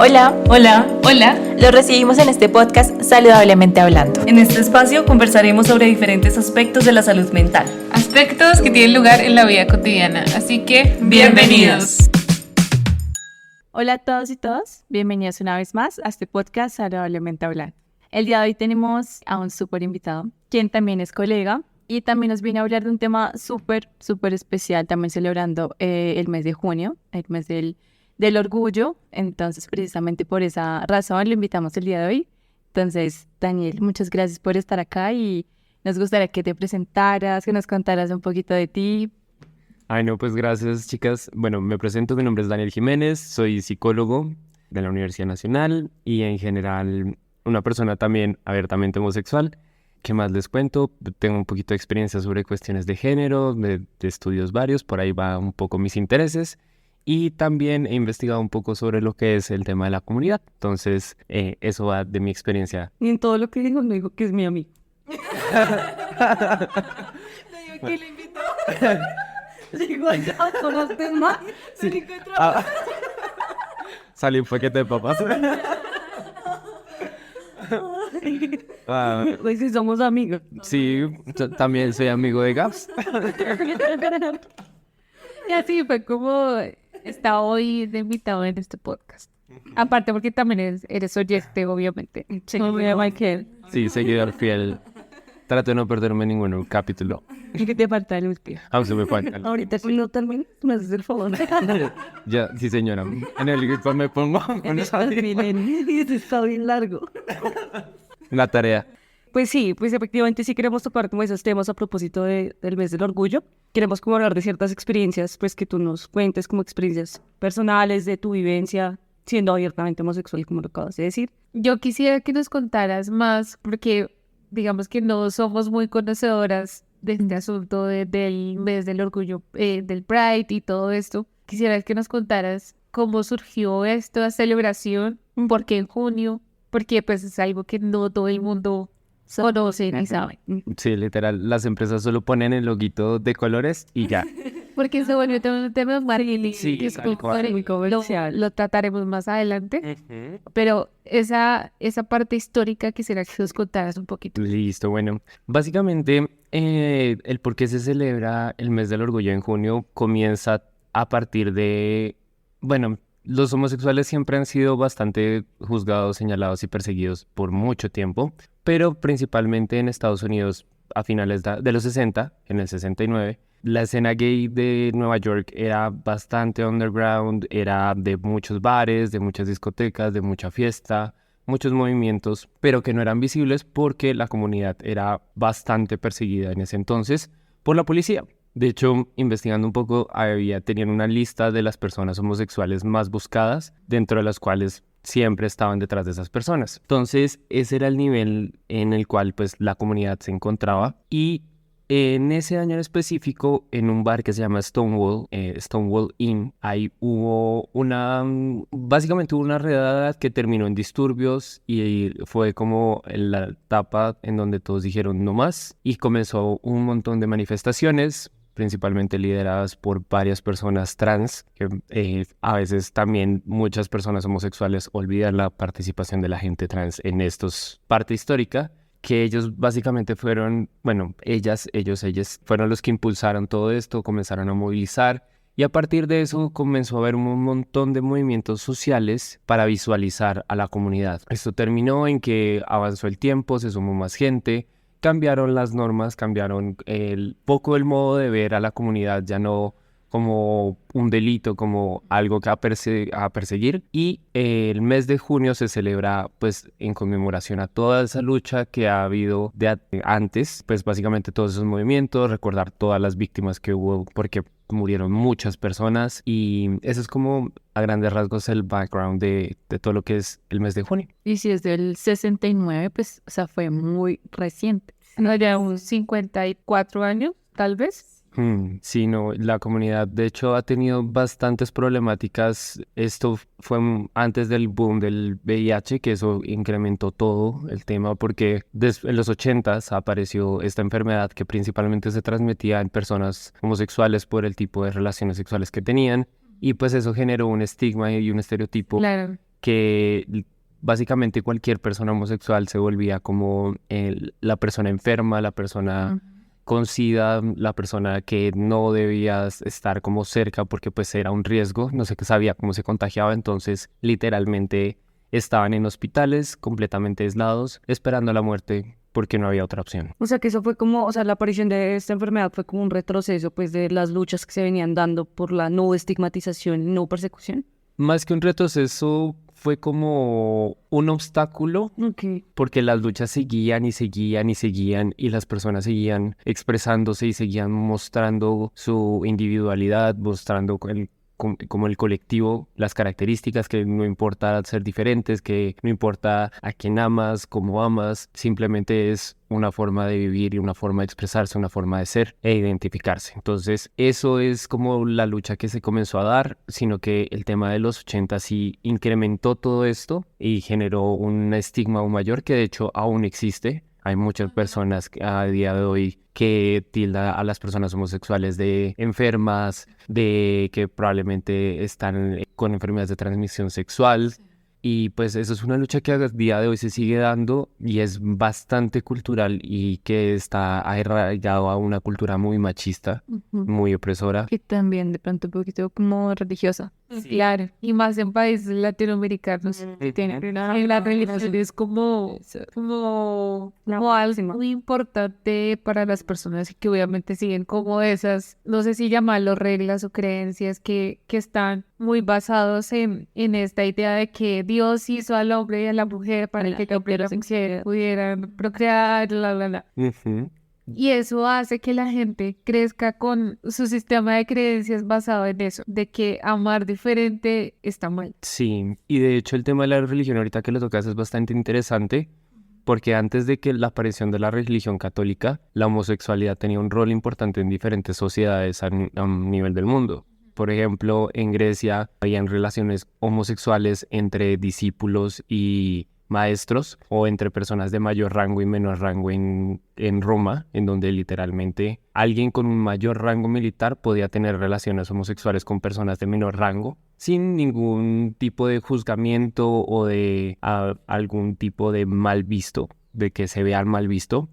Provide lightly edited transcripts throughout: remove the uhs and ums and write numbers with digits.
Hola, Hola, hola. los recibimos en este podcast Saludablemente Hablando. En este espacio conversaremos sobre diferentes aspectos de la salud mental. Aspectos que tienen lugar en la vida cotidiana. Así que, bienvenidos. Hola a todos y todas, bienvenidos una vez más a este podcast Saludablemente Hablando. El día de hoy tenemos a un súper invitado, quien también es colega y también nos viene a hablar de un tema súper especial, también celebrando el mes de junio, el mes del orgullo. Entonces, precisamente por esa razón lo invitamos el día de hoy. Entonces, Daniel, muchas gracias por estar acá y nos gustaría que te presentaras, que nos contaras un poquito de ti. Ay, no, pues gracias, chicas. Bueno, me presento, mi nombre es Daniel Jiménez, soy psicólogo de la Universidad Nacional y en general una persona también abiertamente homosexual. ¿Qué más les cuento? Tengo un poquito de experiencia sobre cuestiones de género, de estudios varios, por ahí va un poco mis intereses. Y también he investigado un poco sobre lo que es el tema de la comunidad. Entonces, eso va de mi experiencia. Y en todo lo que digo, no digo que es mi amigo. Le digo que le invitó. Digo, ya conozco más. Sí. Salió un paquete de papas. Pues si somos amigos. Sí, también soy amigo de Gaps. Y así fue como está hoy de invitado en este podcast. Aparte porque también eres oyente, obviamente. Michael. Sí, seguidor fiel. Trato de no perderme ningún capítulo. ¿Qué te falta el último? Aún se me faltan. Ahorita si no terminas, me haces el favor. Ya, sí, señora. En el grito me pongo con esa Está bien largo. la tarea. Pues sí, pues efectivamente sí queremos tocar como esos temas a propósito del mes del orgullo. Queremos como hablar de ciertas experiencias, pues que tú nos cuentes como experiencias personales de tu vivencia siendo abiertamente homosexual, como lo acabas de decir. Yo quisiera que nos contaras más porque digamos que no somos muy conocedoras de este asunto del mes del orgullo, del Pride y todo esto. Quisiera que nos contaras cómo surgió esta celebración, por qué en junio, porque pues es algo que no todo el mundo conoce ni sabe. Sí, literal. Las empresas solo ponen el loguito de colores y ya. Porque se volvió todo un tema marketing. Sí, que tal cual. Muy comercial. lo trataremos más adelante. Pero esa parte histórica quisiera que nos contaras un poquito. Listo, bueno. Básicamente, el por qué se celebra el mes del orgullo en junio comienza a partir de, bueno, los homosexuales siempre han sido bastante juzgados, señalados y perseguidos por mucho tiempo, pero principalmente en Estados Unidos a finales de los 60, en el 69, la escena gay de Nueva York era bastante underground, era de muchos bares, de muchas discotecas, de mucha fiesta, muchos movimientos, pero que no eran visibles porque la comunidad era bastante perseguida en ese entonces por la policía. De hecho, investigando un poco, tenían una lista de las personas homosexuales más buscadas, dentro de las cuales siempre estaban detrás de esas personas. Entonces, ese era el nivel en el cual pues la comunidad se encontraba. Y en ese año en específico, en un bar que se llama Stonewall Inn, ahí básicamente hubo una redada que terminó en disturbios y fue como en la etapa en donde todos dijeron no más y comenzó un montón de manifestaciones, principalmente lideradas por varias personas trans, que a veces también muchas personas homosexuales olvidan la participación de la gente trans en estos parte histórica, que ellos básicamente fueron, bueno, ellas fueron los que impulsaron todo esto, comenzaron a movilizar y a partir de eso comenzó a haber un montón de movimientos sociales para visualizar a la comunidad. Esto terminó en que avanzó el tiempo, se sumó más gente, cambiaron las normas, cambiaron el modo de ver a la comunidad, ya no como un delito, como algo que a perseguir. Y el mes de junio se celebra pues en conmemoración a toda esa lucha que ha habido antes, pues básicamente todos esos movimientos, recordar todas las víctimas que hubo porque murieron muchas personas y eso es como a grandes rasgos el background de todo lo que es el mes de junio. Y si es del 69, pues, o sea, fue muy reciente. No, ya unos 54 años, tal vez. Sí, no, la comunidad de hecho ha tenido bastantes problemáticas. Esto fue antes del boom del VIH, que eso incrementó todo el tema porque en los 80s apareció esta enfermedad que principalmente se transmitía en personas homosexuales por el tipo de relaciones sexuales que tenían y pues eso generó un estigma y un estereotipo Claro. que básicamente cualquier persona homosexual se volvía como la persona enferma, la persona con SIDA, la persona que no debía estar como cerca porque pues era un riesgo, no sé qué sabía cómo se contagiaba, entonces literalmente estaban en hospitales completamente aislados, esperando la muerte porque no había otra opción. O sea que eso fue como, o sea, la aparición de esta enfermedad fue como un retroceso pues de las luchas que se venían dando por la no estigmatización y no persecución. Más que un retroceso, fue como un obstáculo Ok. porque las luchas seguían y seguían y seguían y las personas seguían expresándose y seguían mostrando su individualidad, mostrando como el colectivo, las características, que no importa ser diferentes, que no importa a quién amas, cómo amas, simplemente es una forma de vivir y una forma de expresarse, una forma de ser e identificarse. Entonces, eso es como la lucha que se comenzó a dar, sino que el tema de los 80 sí incrementó todo esto y generó un estigma aún mayor que de hecho aún existe. Hay muchas personas a día de hoy que tildan a las personas homosexuales de enfermas, de que probablemente están con enfermedades de transmisión sexual. Y pues eso es una lucha que a día de hoy se sigue dando y es bastante cultural y que está arraigado a una cultura muy machista, muy opresora. Y también de pronto un poquito como religiosa. Claro, y más en países latinoamericanos tienen la religión es como algo muy importante para las personas que obviamente siguen como esas, no sé si llamarlo reglas o creencias que están muy basados en esta idea de que Dios hizo al hombre y a la mujer para que el hombre y la mujer pudieran procrear, Ujú. Y eso hace que la gente crezca con su sistema de creencias basado en eso, de que amar diferente está mal. Sí, y de hecho el tema de la religión ahorita que lo tocas es bastante interesante porque antes de que la aparición de la religión católica, la homosexualidad tenía un rol importante en diferentes sociedades a nivel del mundo. Por ejemplo, en Grecia habían relaciones homosexuales entre discípulos y maestros o entre personas de mayor rango y menor rango en Roma, en donde literalmente alguien con un mayor rango militar podía tener relaciones homosexuales con personas de menor rango sin ningún tipo de juzgamiento o de algún tipo de mal visto, de que se vean mal visto.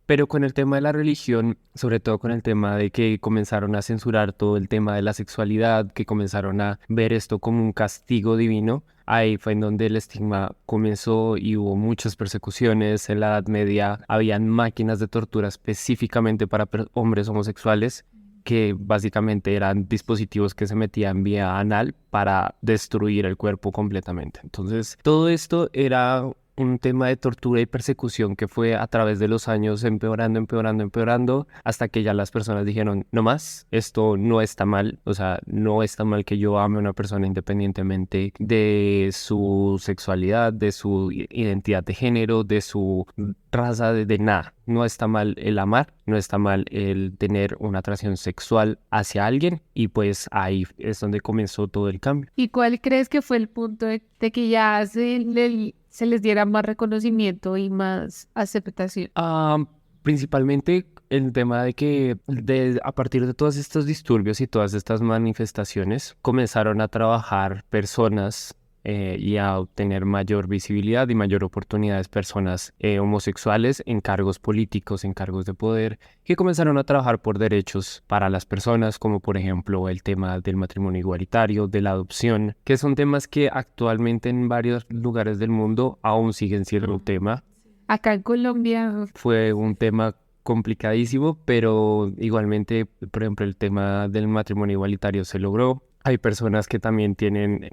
Pero con el tema de la religión, sobre todo con el tema de que comenzaron a censurar todo el tema de la sexualidad, que comenzaron a ver esto como un castigo divino, ahí fue en donde el estigma comenzó y hubo muchas persecuciones. En la Edad Media habían máquinas de tortura específicamente para hombres homosexuales, que básicamente eran dispositivos que se metían vía anal para destruir el cuerpo completamente. Entonces, todo esto era un tema de tortura y persecución que fue a través de los años empeorando, hasta que ya las personas dijeron, no más, esto no está mal, o sea, no está mal que yo ame a una persona independientemente de su sexualidad, de su identidad de género, de su raza, de nada. No está mal el amar, no está mal el tener una atracción sexual hacia alguien y pues ahí es donde comenzó todo el cambio. ¿Y cuál crees que fue el punto de que ya se les diera más reconocimiento y más aceptación? Principalmente el tema de que a partir de todos estos disturbios y todas estas manifestaciones comenzaron a trabajar personas y a obtener mayor visibilidad y mayor oportunidades personas homosexuales en cargos políticos, en cargos de poder, que comenzaron a trabajar por derechos para las personas, como por ejemplo el tema del matrimonio igualitario, de la adopción, que son temas que actualmente en varios lugares del mundo aún siguen siendo un tema. Acá en Colombia Fue un tema complicadísimo, pero igualmente, por ejemplo, el tema del matrimonio igualitario se logró. Hay personas que también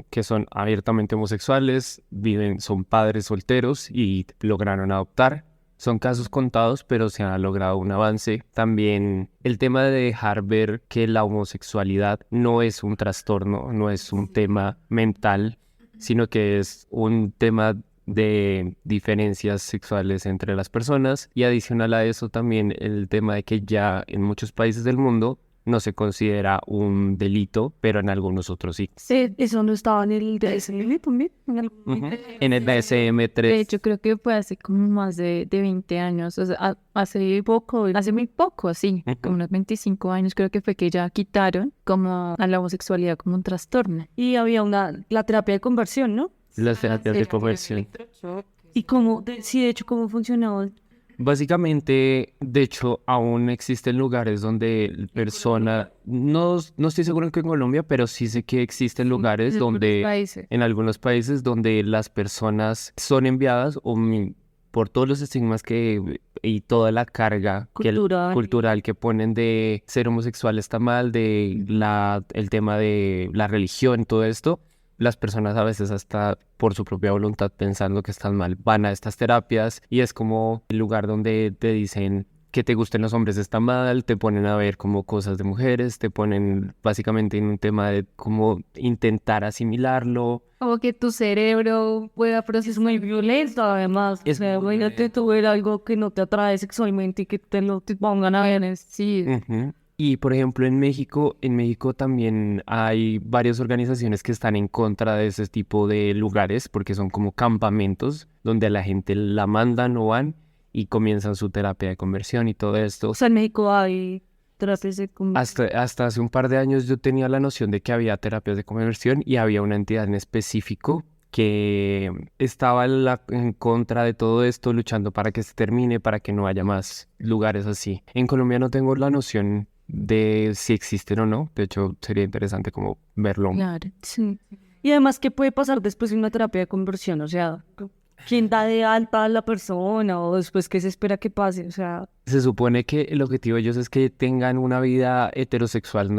que son abiertamente homosexuales, son padres solteros y lograron adoptar. Son casos contados, pero se ha logrado un avance. También el tema de dejar ver que la homosexualidad no es un trastorno, no es un tema mental, sino que es un tema de diferencias sexuales entre las personas. Y adicional a eso también el tema de que ya en muchos países del mundo no se considera un delito, pero en algunos otros sí. Sí, eso no estaba en el DSM también. En el DSM-3. De hecho, creo que fue hace como más de 20 años, o sea, hace muy poco, sí, como unos 25 años creo que fue que ya quitaron como a la homosexualidad como un trastorno. Y había la terapia de conversión, ¿no? las terapias de conversión. ¿Y cómo, sí, de hecho, cómo funcionaba? Básicamente, de hecho, aún existen lugares donde personas, no estoy seguro que en Colombia, pero sí sé que existen lugares donde, países. en algunos países, donde las personas son enviadas por todos los estigmas y toda la carga cultural que ponen de ser homosexual está mal, el tema de la religión, todo esto. Las personas a veces hasta por su propia voluntad pensando que están mal van a estas terapias y es como el lugar donde te dicen que te gusten los hombres está mal, te ponen a ver como cosas de mujeres, te ponen básicamente en un tema de cómo intentar asimilarlo. Como que tu cerebro pueda Es procesar. muy violento, además. Es O sea, muy imagínate tú ver algo que no te atrae sexualmente y que te pongan a ver. Sí. Ujú. Y por ejemplo en México también hay varias organizaciones que están en contra de ese tipo de lugares porque son como campamentos donde a la gente la mandan o van y comienzan su terapia de conversión y todo esto. O sea, en México hay terapias de Hasta hace un par de años yo tenía la noción de que había terapias de conversión y había una entidad en específico que estaba en contra de todo esto, luchando para que se termine, para que no haya más lugares así. En Colombia no tengo la noción de si existen o no, de hecho sería interesante como verlo. Claro, sí. Y además, ¿qué puede pasar después de una terapia de conversión? O sea, ¿quién da de alta a la persona o después qué se espera que pase? O sea, Se supone que el objetivo de ellos es que tengan una vida heterosexual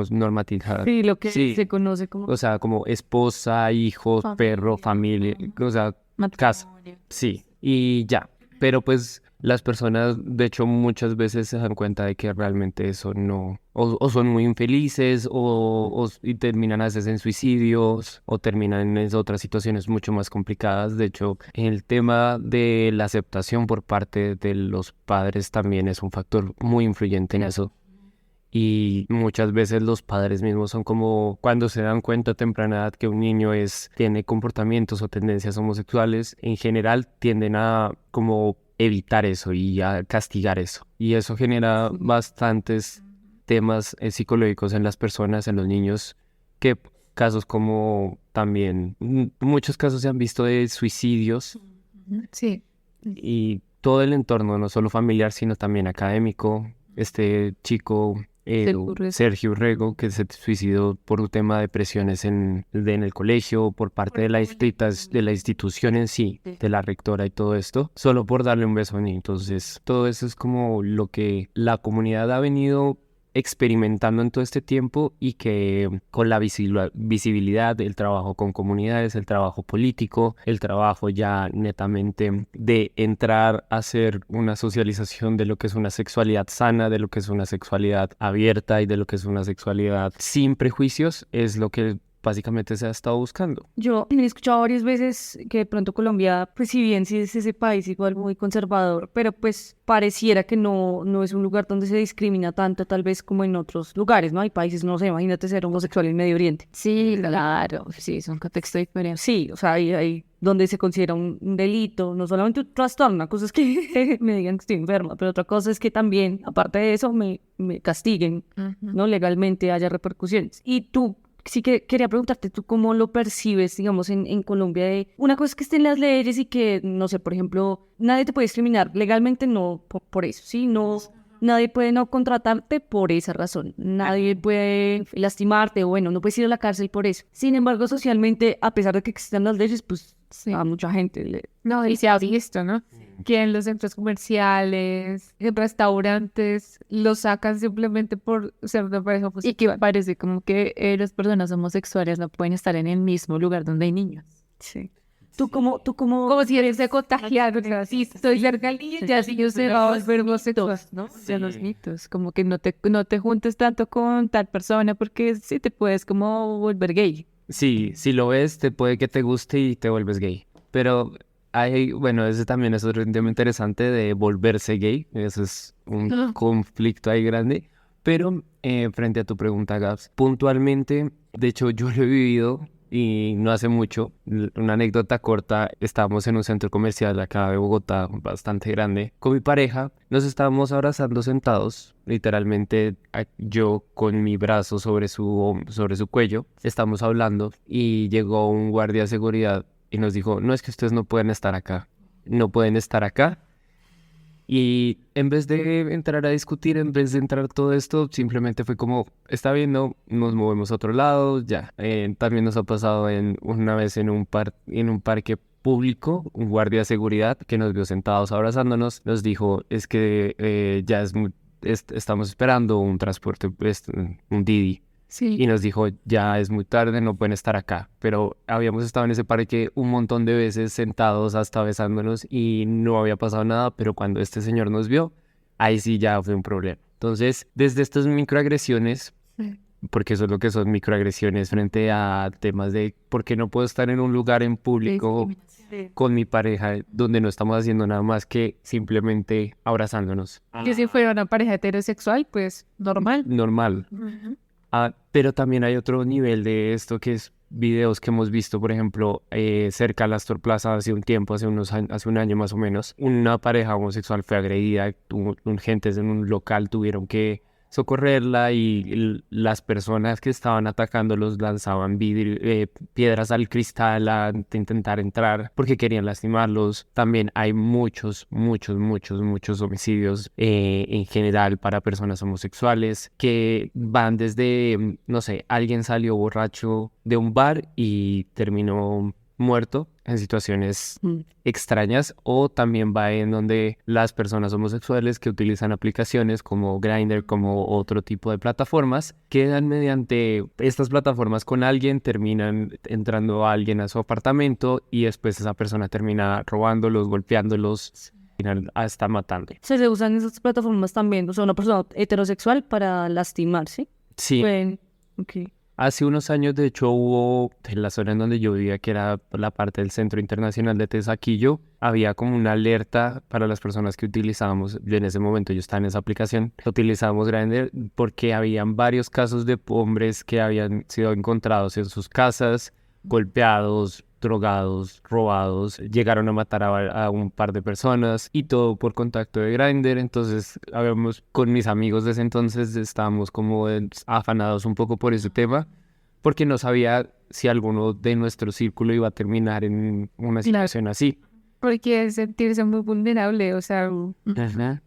normatizada. sí, lo que Sí. se conoce como... O sea, como esposa, hijos, perro, familia, o sea, casa. Sí, y ya. Pero pues las personas, de hecho, muchas veces se dan cuenta de que realmente eso no, o son muy infelices, y terminan a veces en suicidios, o terminan en otras situaciones mucho más complicadas. De hecho, el tema de la aceptación por parte de los padres también es un factor muy influyente en eso. Y muchas veces los padres mismos son como cuando se dan cuenta a temprana edad que un niño tiene comportamientos o tendencias homosexuales, en general tienden a como evitar eso y a castigar eso. Y eso genera bastantes temas psicológicos en las personas, en los niños, que casos como también, muchos casos se han visto de suicidios Sí. y todo el entorno, no solo familiar, sino también académico. Este chico, Sergio Urrego, que se suicidó por un tema de presiones en el colegio, por parte de de la institución en sí, de la rectora y todo esto, solo por darle un beso a un niño. Entonces, todo eso es como lo que la comunidad ha venido experimentando en todo este tiempo y que con la visibilidad, el trabajo con comunidades, el trabajo político, el trabajo ya netamente de entrar a hacer una socialización de lo que es una sexualidad sana, de lo que es una sexualidad abierta y de lo que es una sexualidad sin prejuicios, es lo que básicamente se ha estado buscando. Yo he escuchado varias veces que de pronto Colombia, pues si bien sí es ese país igual muy conservador, pero pues pareciera que no es un lugar donde se discrimina tanto tal vez como en otros lugares, ¿no? Hay países, no sé, imagínate ser homosexual en Medio Oriente. Sí, claro, sí, es un contexto diferente. Sí, o sea, hay donde se considera un delito, no solamente un trastorno, una cosa es que me digan que estoy enferma, pero otra cosa es que también, aparte de eso, me castiguen, ¿no? Legalmente haya repercusiones. Y tú, sí que quería preguntarte, ¿tú cómo lo percibes, digamos, en Colombia? Una cosa es que estén las leyes y que, no sé, por ejemplo, nadie te puede discriminar legalmente, no por eso, ¿sí? No, nadie puede no contratarte por esa razón, nadie puede lastimarte o bueno, no puedes ir a la cárcel por eso. Sin embargo, socialmente, a pesar de que existan las leyes, pues a mucha gente No, y se ha visto, ¿no? Que en los centros comerciales, en restaurantes, lo sacan simplemente por ser de pareja Y homosexual. que parece como que las personas homosexuales no pueden estar en el mismo lugar donde hay niños. Sí. ¿Tú cómo Como si eres de contagiado, o sea, si estoy cerca del niño, ya si yo se va a volver homosexual, ¿no? De los mitos, como que no te juntes tanto con tal persona porque sí te puedes como volver gay. Sí, si lo ves, puede que te guste y te vuelves gay. Pero bueno, ese también es otro tema interesante de volverse gay. Eso es un conflicto ahí grande. Pero frente a tu pregunta, Gabs, puntualmente, de hecho yo lo he vivido y no hace mucho, una anécdota corta, estábamos en un centro comercial acá de Bogotá, bastante grande, con mi pareja, nos estábamos abrazando sentados, literalmente yo con mi brazo sobre su cuello, estamos hablando y llegó un guardia de seguridad y nos dijo, no, es que ustedes no pueden estar acá, no pueden estar acá. Y en vez de entrar a discutir, en vez de entrar todo esto, simplemente fue como, está bien, no, nos movemos a otro lado, ya. También nos ha pasado una vez en un parque público, un guardia de seguridad que nos vio sentados abrazándonos, nos dijo, es que ya estamos esperando un transporte, un Didi. Sí. Y nos dijo, ya es muy tarde, no pueden estar acá. Pero habíamos estado en ese parque un montón de veces sentados hasta besándonos y no había pasado nada, pero cuando este señor nos vio, ahí sí ya fue un problema. Entonces, desde estas microagresiones, porque eso es lo que son microagresiones frente a temas de por qué no puedo estar en un lugar en público con mi pareja donde no estamos haciendo nada más que simplemente abrazándonos. Que si fuera una pareja heterosexual, pues normal. Normal. Pero también hay otro nivel de esto que es videos que hemos visto, por ejemplo, cerca de Astor Plaza hace un tiempo, hace un año más o menos, una pareja homosexual fue agredida, gentes en un local tuvieron que socorrerla y las personas que estaban atacando los lanzaban piedras al cristal a intentar entrar porque querían lastimarlos. También hay muchos homicidios en general para personas homosexuales que van desde, no sé, alguien salió borracho de un bar y terminó muerto en situaciones extrañas, o también va en donde las personas homosexuales que utilizan aplicaciones como Grindr, como otro tipo de plataformas, quedan mediante estas plataformas con alguien, terminan entrando a alguien a su apartamento y después esa persona termina robándolos, golpeándolos, al final hasta matando. Se usan esas plataformas también, o sea, una persona heterosexual para lastimar, ¿sí? Sí. Bueno, ok. Hace unos años, de hecho, hubo en la zona en donde yo vivía, que era la parte del Centro Internacional de Tesaquillo, había como una alerta para las personas que utilizábamos, yo en ese momento yo estaba en esa aplicación, utilizábamos Grindr porque habían varios casos de hombres que habían sido encontrados en sus casas, golpeados, drogados, robados, llegaron a matar a un par de personas y todo por contacto de Grindr. Entonces, con mis amigos de ese entonces estábamos como afanados un poco por ese tema, porque no sabía si alguno de nuestro círculo iba a terminar en una situación así. Porque es sentirse muy vulnerable, o sea...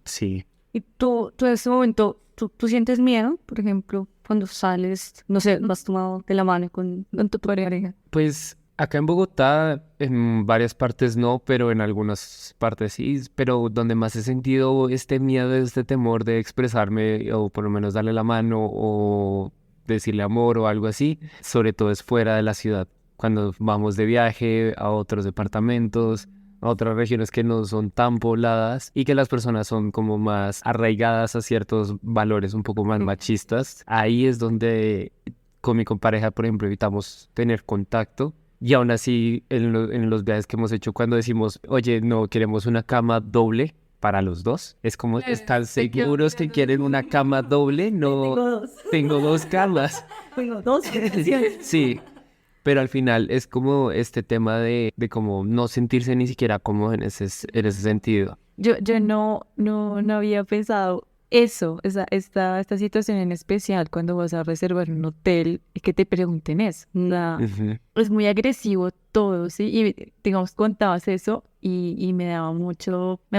Sí. Y tú en este momento, ¿tú sientes miedo, por ejemplo, cuando sales, no sé, vas tomado de la mano con tu pareja? Pues acá en Bogotá, en varias partes no, pero en algunas partes sí. Pero donde más he sentido este miedo, este temor de expresarme, o por lo menos darle la mano, o decirle amor o algo así, sobre todo es fuera de la ciudad. Cuando vamos de viaje a otros departamentos, a otras regiones que no son tan pobladas y que las personas son como más arraigadas a ciertos valores un poco más machistas, ahí es donde con mi compareja, por ejemplo, evitamos tener contacto. Y aún así, en los viajes que hemos hecho, cuando decimos, oye, no, queremos una cama doble para los dos, es como, ¿están seguros que quieren una cama doble? No, tengo dos camas. Tengo dos. Sí, pero al final es como este tema de como no sentirse ni siquiera cómodo en ese sentido. Yo no había pensado eso, esta situación en especial cuando vas a reservar un hotel y que te pregunten eso. Es muy agresivo todo, ¿sí? Y digamos, contabas eso y me da un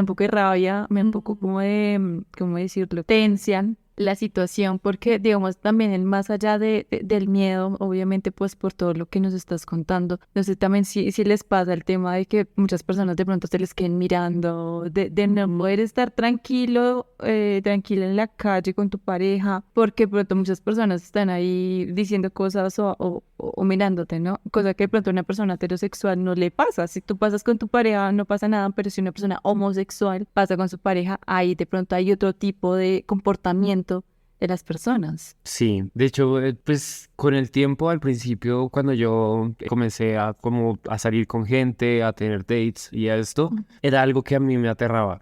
poco de rabia, me da un poco como de, ¿cómo decirlo? Tensión la situación, porque digamos también más allá del miedo, obviamente pues por todo lo que nos estás contando, no sé también si les pasa el tema de que muchas personas de pronto se les queden mirando, de no poder estar tranquila en la calle con tu pareja, porque de pronto muchas personas están ahí diciendo cosas o mirándote, ¿no? Cosa que de pronto a una persona heterosexual no le pasa. Si tú pasas con tu pareja no pasa nada, pero si una persona homosexual pasa con su pareja, ahí de pronto hay otro tipo de comportamiento de las personas. Sí, de hecho, pues con el tiempo, al principio, cuando yo comencé a salir con gente, a tener dates y a esto, era algo que a mí me aterraba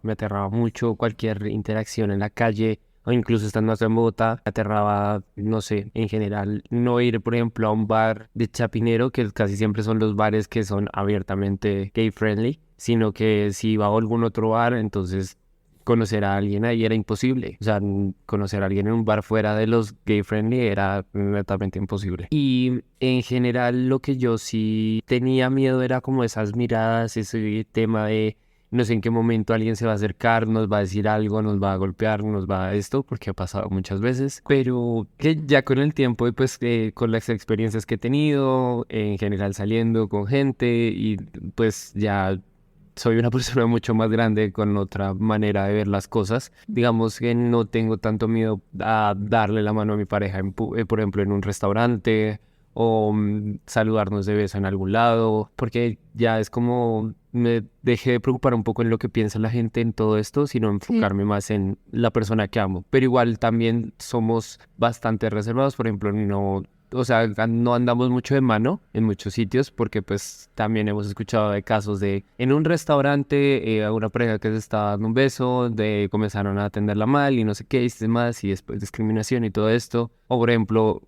mucho cualquier interacción en la calle o incluso estando acá en Bogotá, me aterraba, no sé, en general, no ir, por ejemplo, a un bar de Chapinero, que casi siempre son los bares que son abiertamente gay friendly, sino que si iba a algún otro bar, entonces conocer a alguien ahí era imposible. O sea, conocer a alguien en un bar fuera de los gay friendly era netamente imposible. Y en general lo que yo sí tenía miedo era como esas miradas, ese tema de no sé en qué momento alguien se va a acercar, nos va a decir algo, nos va a golpear, nos va a esto, porque ha pasado muchas veces. Pero que ya con el tiempo y pues con las experiencias que he tenido, en general saliendo con gente y pues ya soy una persona mucho más grande con otra manera de ver las cosas. Digamos que no tengo tanto miedo a darle la mano a mi pareja, por ejemplo, en un restaurante o saludarnos de beso en algún lado, porque ya es como me dejé de preocupar un poco en lo que piensa la gente en todo esto, sino enfocarme más en la persona que amo. Pero igual también somos bastante reservados, por ejemplo, no... O sea, no andamos mucho de mano en muchos sitios porque pues también hemos escuchado de casos de en un restaurante a una pareja que se estaba dando un beso, de comenzaron a atenderla mal y no sé qué y demás y después discriminación y todo esto. O por ejemplo,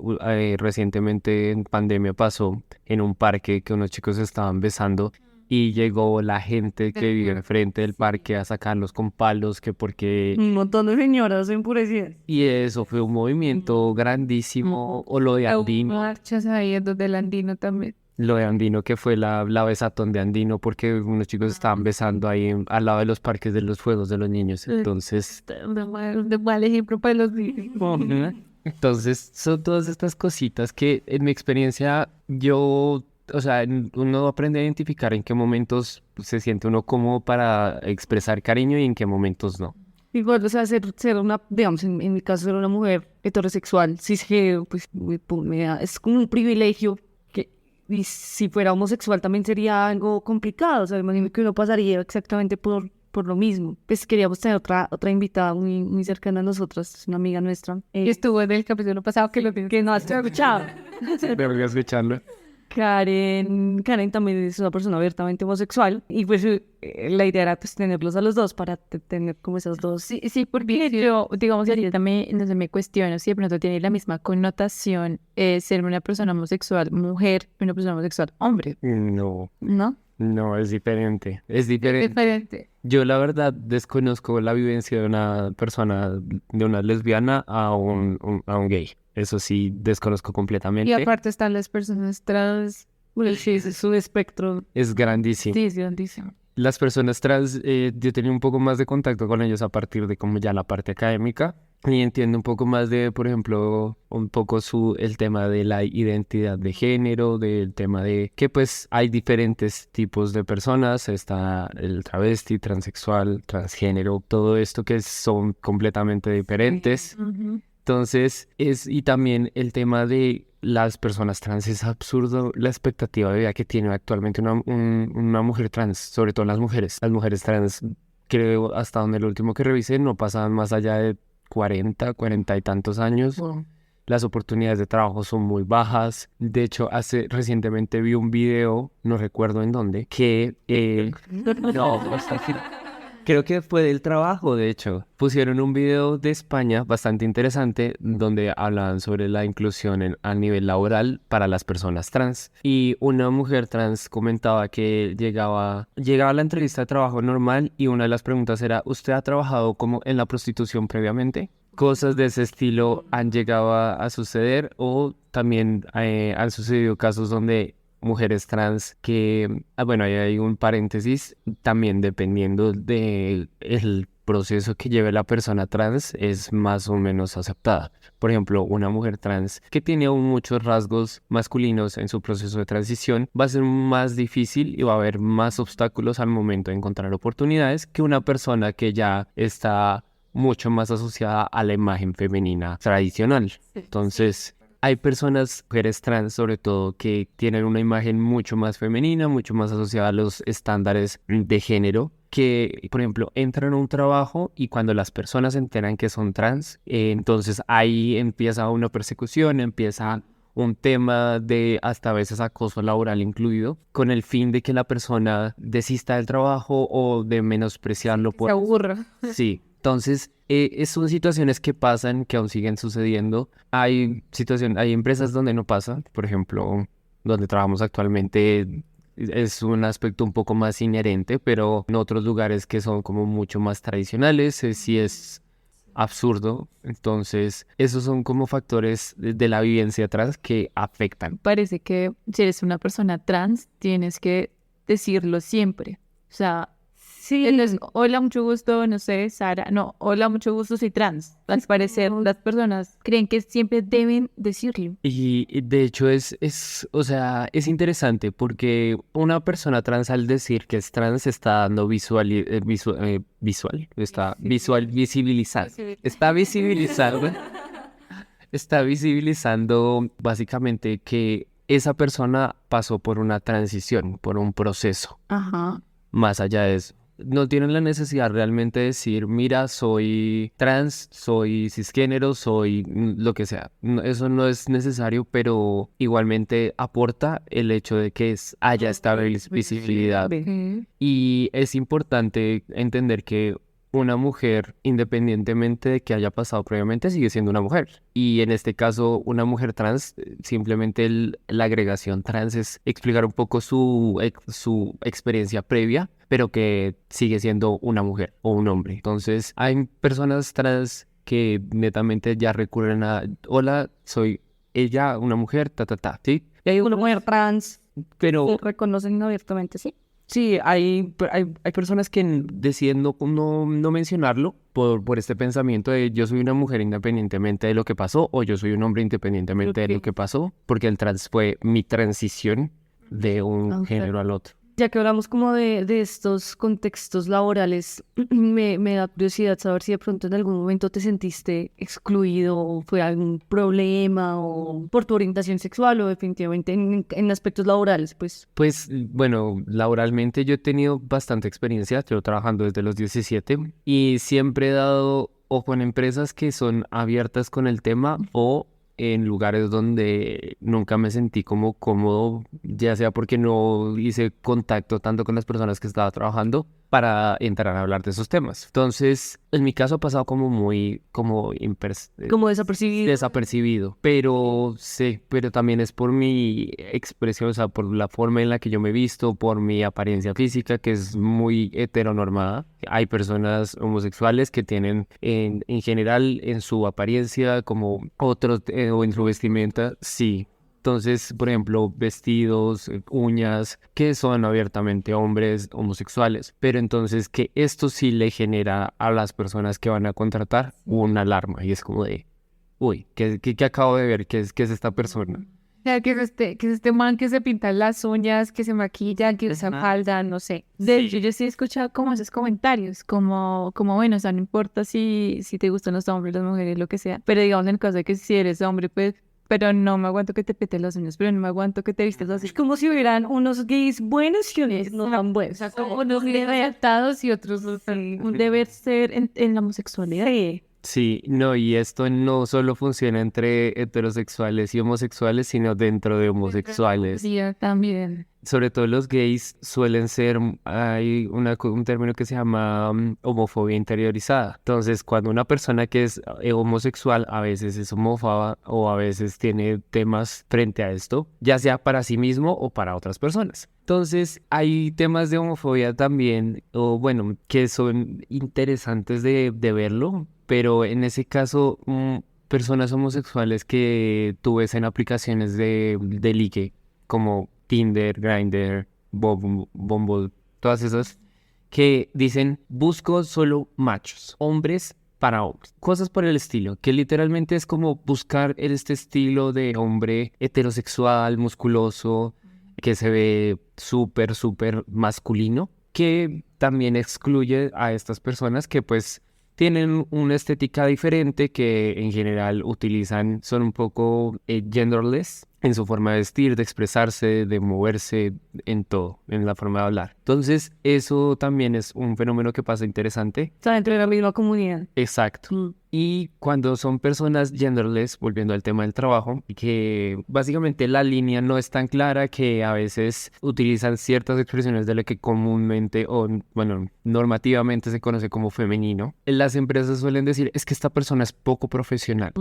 recientemente en pandemia pasó en un parque que unos chicos se estaban besando y llegó la gente que vive enfrente del parque a sacarlos con palos que porque... Un montón de señoras enfurecidas. Y eso fue un movimiento grandísimo. O lo de Hubo Andino. marchas ahí en donde el andino también. Lo de Andino, que fue la besatón de Andino, porque unos chicos estaban besando ahí al lado de los parques de los juegos de los niños. Entonces, De mal ejemplo para los niños. entonces son todas estas cositas que en mi experiencia yo, o sea, uno aprende a identificar en qué momentos se siente uno cómodo para expresar cariño y en qué momentos no. Igual, o sea, ser una, digamos, en mi caso, ser una mujer heterosexual, cisgénero, pues es como un privilegio que, y si fuera homosexual también sería algo complicado, o sea, imagino que uno pasaría exactamente por lo mismo. Pues queríamos tener otra invitada muy cercana a nosotras, es una amiga nuestra, Y estuvo en el capítulo pasado que lo que no has escuchado. Debería escucharlo. Karen también es una persona abiertamente homosexual y pues la idea era pues tenerlos a los dos para tener como esas dos. Sí, porque yo, digamos, ahorita no sé, me cuestiono si de pronto tiene la misma connotación ser una persona homosexual mujer y una persona homosexual hombre, No, ¿no? no, es diferente. Es diferente. diferente. Yo la verdad desconozco la vivencia de una persona, de una lesbiana a un gay. Eso sí, desconozco completamente. Y aparte están las personas trans. Sí, es un espectro. Es grandísimo. Sí, es grandísimo. Las personas trans, yo tenía un poco más de contacto con ellos a partir de como ya la parte académica y entiendo un poco más de, por ejemplo, un poco el tema de la identidad de género, del tema de que pues hay diferentes tipos de personas, está el travesti, transexual, transgénero, todo esto que son completamente diferentes. Entonces, y también el tema de las personas trans, es absurdo la expectativa de vida que tiene actualmente una mujer trans, sobre todo las mujeres. Las mujeres trans, creo, hasta donde el último que revisé, no pasaban más allá de 40 y tantos años. Las oportunidades de trabajo son muy bajas. De hecho, recientemente vi un video, no recuerdo en dónde, que... no, creo que fue del trabajo, de hecho. Pusieron un video de España bastante interesante donde hablaban sobre la inclusión a nivel laboral para las personas trans. Y una mujer trans comentaba que llegaba a la entrevista de trabajo normal y una de las preguntas era, ¿usted ha trabajado como en la prostitución previamente? Cosas de ese estilo han llegado a suceder o también han sucedido casos donde mujeres trans que, bueno, ahí hay un paréntesis, también dependiendo del proceso que lleve la persona trans es más o menos aceptada. Por ejemplo, una mujer trans que tiene aún muchos rasgos masculinos en su proceso de transición va a ser más difícil y va a haber más obstáculos al momento de encontrar oportunidades que una persona que ya está mucho más asociada a la imagen femenina tradicional. Entonces, hay personas, mujeres trans sobre todo, que tienen una imagen mucho más femenina, mucho más asociada a los estándares de género, que, por ejemplo, entran a un trabajo y cuando las personas se enteran que son trans, entonces ahí empieza una persecución, empieza un tema de hasta a veces acoso laboral incluido, con el fin de que la persona desista del trabajo o de menospreciarlo. Se aburra. Sí. Entonces, son situaciones que pasan, que aún siguen sucediendo. Hay empresas donde no pasa, por ejemplo, donde trabajamos actualmente es un aspecto un poco más inherente, pero en otros lugares que son como mucho más tradicionales, sí es absurdo. Entonces, esos son como factores de la vivencia atrás que afectan. Parece que si eres una persona trans, tienes que decirlo siempre. O sea, Sí, entonces, hola, mucho gusto, no sé, Sara. No, hola, mucho gusto, soy trans. Al parecer, las personas creen que siempre deben decirlo. Y de hecho o sea, es interesante porque una persona trans al decir que es trans está dando está visibilizando básicamente que esa persona pasó por una transición, por un proceso. Ajá. Más allá de eso, no tienen la necesidad realmente de decir, mira, soy trans, soy cisgénero, soy lo que sea. Eso no es necesario, pero igualmente aporta el hecho de que haya esta visibilidad. Y es importante entender que una mujer, independientemente de que haya pasado previamente, sigue siendo una mujer. Y en este caso, una mujer trans, simplemente la agregación trans es explicar un poco su experiencia previa, pero que sigue siendo una mujer o un hombre. Entonces, hay personas trans que netamente ya recurren a, hola, soy ella, una mujer, ¿sí? y hay una mujer trans, Pero se reconocen abiertamente, ¿sí? sí, hay personas que deciden no mencionarlo por este pensamiento de yo soy una mujer independientemente de lo que pasó o yo soy un hombre independientemente de lo que pasó, porque el trans fue mi transición de un género al otro. Ya que hablamos como de estos contextos laborales, me da curiosidad saber si de pronto en algún momento te sentiste excluido o fue algún problema o por tu orientación sexual o definitivamente en aspectos laborales, pues. Pues bueno, laboralmente yo he tenido bastante experiencia, yo trabajando desde los 17 y siempre he dado ojo en empresas que son abiertas con el tema o en lugares donde nunca me sentí como cómodo, ya sea porque no hice contacto tanto con las personas que estaba trabajando para entrar a hablar de esos temas. Entonces, en mi caso ha pasado como muy, como Como desapercibido. desapercibido, pero sí, pero también es por mi expresión, o sea, por la forma en la que yo me he visto, por mi apariencia física, que es muy heteronormada. Hay personas homosexuales que tienen en general en su apariencia como otros, o en su vestimenta, sí. Entonces, por ejemplo, vestidos, uñas, que son abiertamente hombres homosexuales, pero entonces que esto sí le genera a las personas que van a contratar una alarma y es como de, uy, ¿qué acabo de ver? ¿Qué es esta persona? O sea, que es este man que se pinta las uñas, que se maquilla, que usa falda, no sé. De hecho, yo sí he escuchado como esos comentarios, como bueno, o sea, no importa si te gustan los hombres, las mujeres, lo que sea, pero digamos en el caso de que si eres hombre, pues, pero no me aguanto que te peten las uñas, pero no me aguanto que te vistes así. Es como si hubieran unos gays buenos y unos no tan buenos. O sea, como unos bien adaptados y otros no tan... Un deber ser en la homosexualidad. Sí. Sí, no, y esto no solo funciona entre heterosexuales y homosexuales, sino dentro de homosexuales. Sí, también. Sobre todo los gays suelen ser, hay un término que se llama homofobia interiorizada. Entonces, cuando una persona que es homosexual a veces es homófoba o a veces tiene temas frente a esto, ya sea para sí mismo o para otras personas. Entonces, hay temas de homofobia también, o bueno, que son interesantes de verlo, pero en ese caso, personas homosexuales que tú ves en aplicaciones de ligue, como Tinder, Grindr, Bumble, todas esas, que dicen, busco solo machos, hombres para hombres, cosas por el estilo, que literalmente es como buscar este estilo de hombre heterosexual, musculoso, que se ve súper, súper masculino, que también excluye a estas personas que pues tienen una estética diferente, que en general son un poco genderless en su forma de vestir, de expresarse, de moverse, en todo, en la forma de hablar. Entonces, eso también es un fenómeno que pasa interesante. Está dentro de la misma comunidad. Exacto. Y cuando son personas genderless, volviendo al tema del trabajo, que básicamente la línea no es tan clara, que a veces utilizan ciertas expresiones de lo que comúnmente o, bueno, normativamente se conoce como femenino. Las empresas suelen decir, es que esta persona es poco profesional.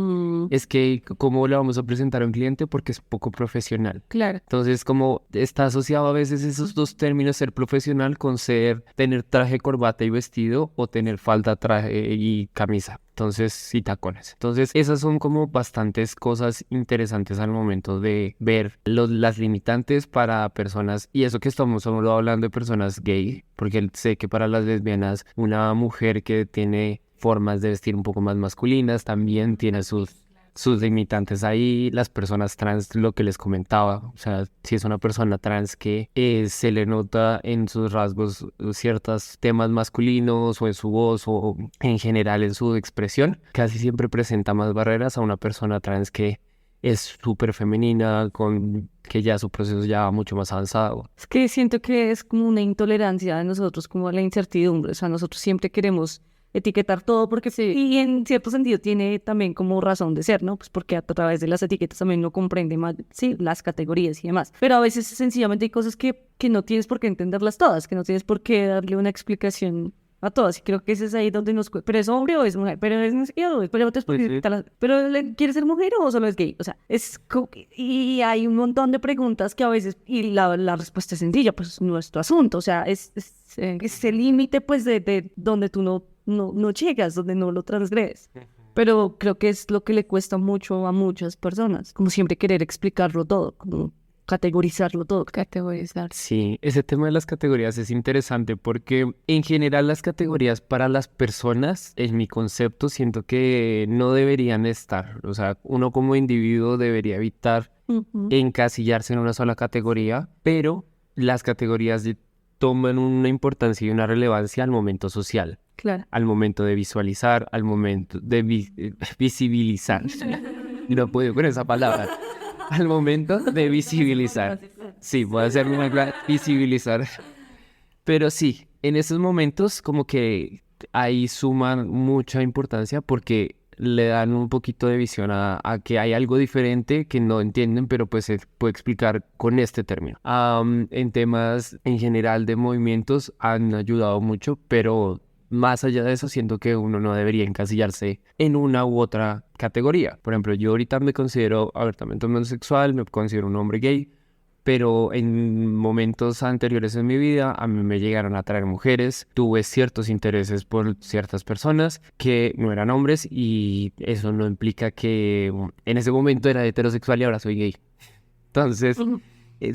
Es que, ¿cómo le vamos a presentar a un cliente? Porque es poco profesional. Claro. Entonces, como está asociado a veces esos dos términos, ser profesional con tener traje, corbata y vestido, o tener falda, traje y camisa. Entonces, y tacones. Entonces, esas son como bastantes cosas interesantes al momento de ver las limitantes para personas, y eso que estamos solo hablando de personas gay, porque sé que para las lesbianas, una mujer que tiene formas de vestir un poco más masculinas también tiene sus limitantes ahí. Las personas trans, lo que les comentaba, o sea, si es una persona trans que se le nota en sus rasgos ciertos temas masculinos, o en su voz, o en general en su expresión, casi siempre presenta más barreras a una persona trans que es súper femenina, que ya su proceso ya va mucho más avanzado. Es que siento que es como una intolerancia de nosotros, como a la incertidumbre. O sea, nosotros siempre queremos etiquetar todo porque sí, y en cierto sentido tiene también como razón de ser, ¿no? Pues porque a través de las etiquetas también uno comprende más, sí, las categorías y demás. Pero a veces sencillamente hay cosas que no tienes por qué entenderlas todas, que no tienes por qué darle una explicación a todas. Y creo que ese es ahí donde nos... ¿Pero es hombre o es mujer? ¿Pero es lesbiano? ¿Pero quiere ser mujer o solo es gay? O sea, y hay un montón de preguntas que a veces... Y la respuesta es sencilla, pues no es tu asunto. O sea, es ese límite, pues, de donde tú no llegas, donde no lo transgredes. Pero creo que es lo que le cuesta mucho a muchas personas, como siempre querer explicarlo todo, como categorizarlo todo. Categorizar. Sí, ese tema de las categorías es interesante porque en general las categorías para las personas, en mi concepto, siento que no deberían estar. O sea, uno como individuo debería evitar encasillarse en una sola categoría, pero las categorías toman una importancia y una relevancia al momento social. Claro. Al momento de visualizar, al momento de visibilizar. No puedo con esa palabra. Al momento de visibilizar. Sí, voy a hacer una visibilizar. Pero sí, en esos momentos como que ahí suman mucha importancia porque le dan un poquito de visión a que hay algo diferente que no entienden, pero pues se puede explicar con este término. En temas en general de movimientos han ayudado mucho, pero más allá de eso siento que uno no debería encasillarse en una u otra categoría. Por ejemplo, yo ahorita me considero abiertamente homosexual, me considero un hombre gay, pero en momentos anteriores en mi vida a mí me llegaron a atraer mujeres, tuve ciertos intereses por ciertas personas que no eran hombres, y eso no implica que en ese momento era heterosexual y ahora soy gay. Entonces,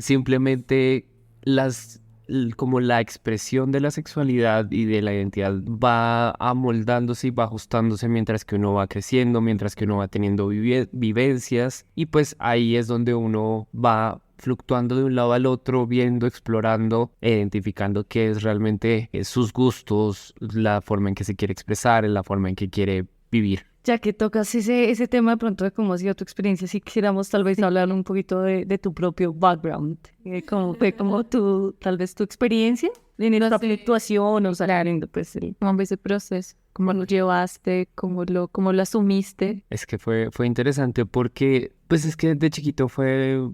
simplemente como la expresión de la sexualidad y de la identidad va amoldándose y va ajustándose mientras que uno va creciendo, mientras que uno va teniendo vivencias, y pues ahí es donde uno va fluctuando de un lado al otro, viendo, explorando, identificando qué es realmente sus gustos, la forma en que se quiere expresar, la forma en que quiere vivir. Ya que tocas ese tema de pronto de cómo ha sido tu experiencia, si quisiéramos tal vez hablar un poquito de tu propio background, cómo fue como tal vez tu experiencia en esta fluctuación, o sea, pues ¿Cómo ves ese proceso? ¿Cómo lo llevaste? ¿Cómo lo asumiste? Es que fue interesante porque, pues es que de chiquito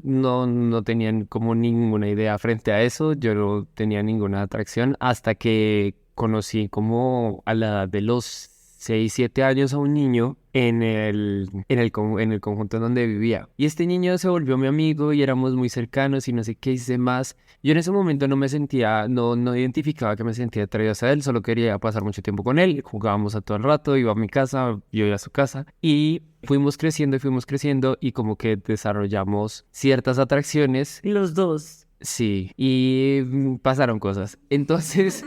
no tenían como ninguna idea frente a eso, yo no tenía ninguna atracción hasta que conocí como a la edad de los 6, 7 años a un niño en el conjunto en donde vivía. Y este niño se volvió mi amigo y éramos muy cercanos y no sé qué hice más. Yo en ese momento no identificaba que me sentía atraído hacia él, solo quería pasar mucho tiempo con él. Jugábamos a todo el rato, iba a mi casa, yo iba a su casa. Y fuimos creciendo y como que desarrollamos ciertas atracciones. los dos. Sí, y pasaron cosas. Entonces...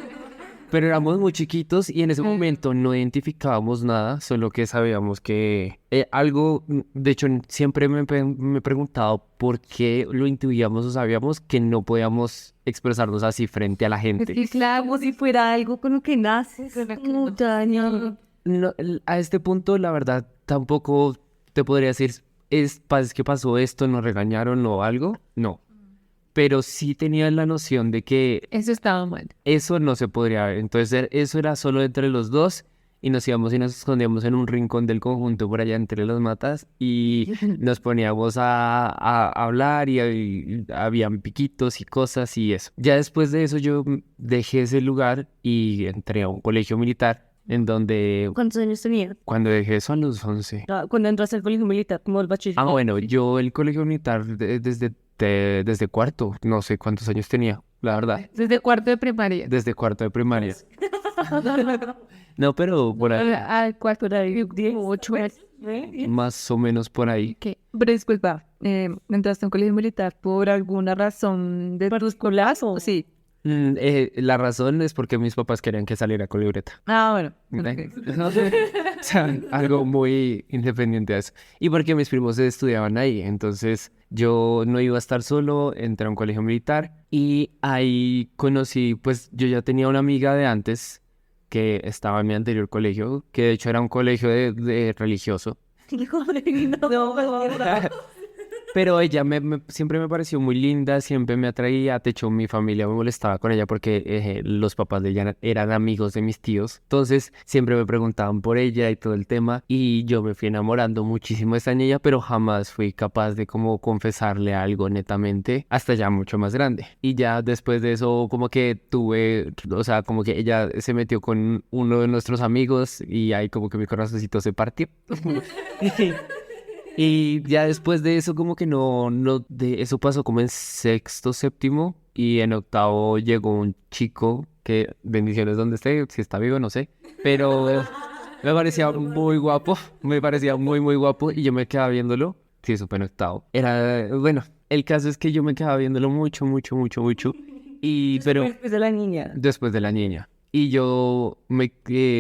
Pero éramos muy chiquitos y en ese momento no identificábamos nada, solo que sabíamos que algo, de hecho siempre me he preguntado por qué lo intuíamos o sabíamos que no podíamos expresarnos así frente a la gente. Sí, claro, como si fuera algo con lo que naces. No, a este punto, la verdad, tampoco te podría decir, es que pasó esto, nos regañaron o algo, no. Pero sí tenía la noción de que Eso estaba mal. eso no se podría ver. Entonces eso era solo entre los dos y nos íbamos y nos escondíamos en un rincón del conjunto por allá entre las matas y nos poníamos a hablar y habían piquitos y cosas y eso. Ya después de eso yo dejé ese lugar y entré a un colegio militar en donde ¿Cuántos años tenía? cuando dejé eso a los 11. Cuando entraste al colegio militar, como el bachiller. Bueno, yo el colegio militar desde cuarto, no sé cuántos años tenía, la verdad, Desde cuarto de primaria. desde cuarto de primaria. No, pero por ahí, Al cuarto de 8 años. más o menos por ahí. ¿Qué? Pero disculpa, ¿entraste a un colegio militar por alguna razón de tu escolar o sí? La razón es porque mis papás querían que saliera con libreta. Ah, bueno. O sea, algo muy independiente a eso. Y porque mis primos estudiaban ahí, entonces yo no iba a estar solo, entré a un colegio militar y ahí conocí, pues yo ya tenía una amiga de antes que estaba en mi anterior colegio, que de hecho era un colegio de religioso. Pero ella siempre me pareció muy linda, siempre me atraía. De hecho, mi familia me molestaba con ella porque los papás de ella eran amigos de mis tíos. Entonces, siempre me preguntaban por ella y todo el tema. Y yo me fui enamorando muchísimo de esta niña, pero jamás fui capaz de como confesarle algo netamente hasta ya mucho más grande. Y ya después de eso, como que o sea, como que ella se metió con uno de nuestros amigos y ahí como que mi corazoncito se partió. Y ya después de eso como que de eso pasó como en sexto, séptimo y en octavo llegó un chico que, bendiciones donde esté, si está vivo no sé, pero me parecía muy guapo, me parecía muy muy guapo y yo me quedaba viéndolo, sí, eso fue en octavo, bueno, el caso es que yo me quedaba viéndolo mucho pero Después de la niña. después de la niña. Y yo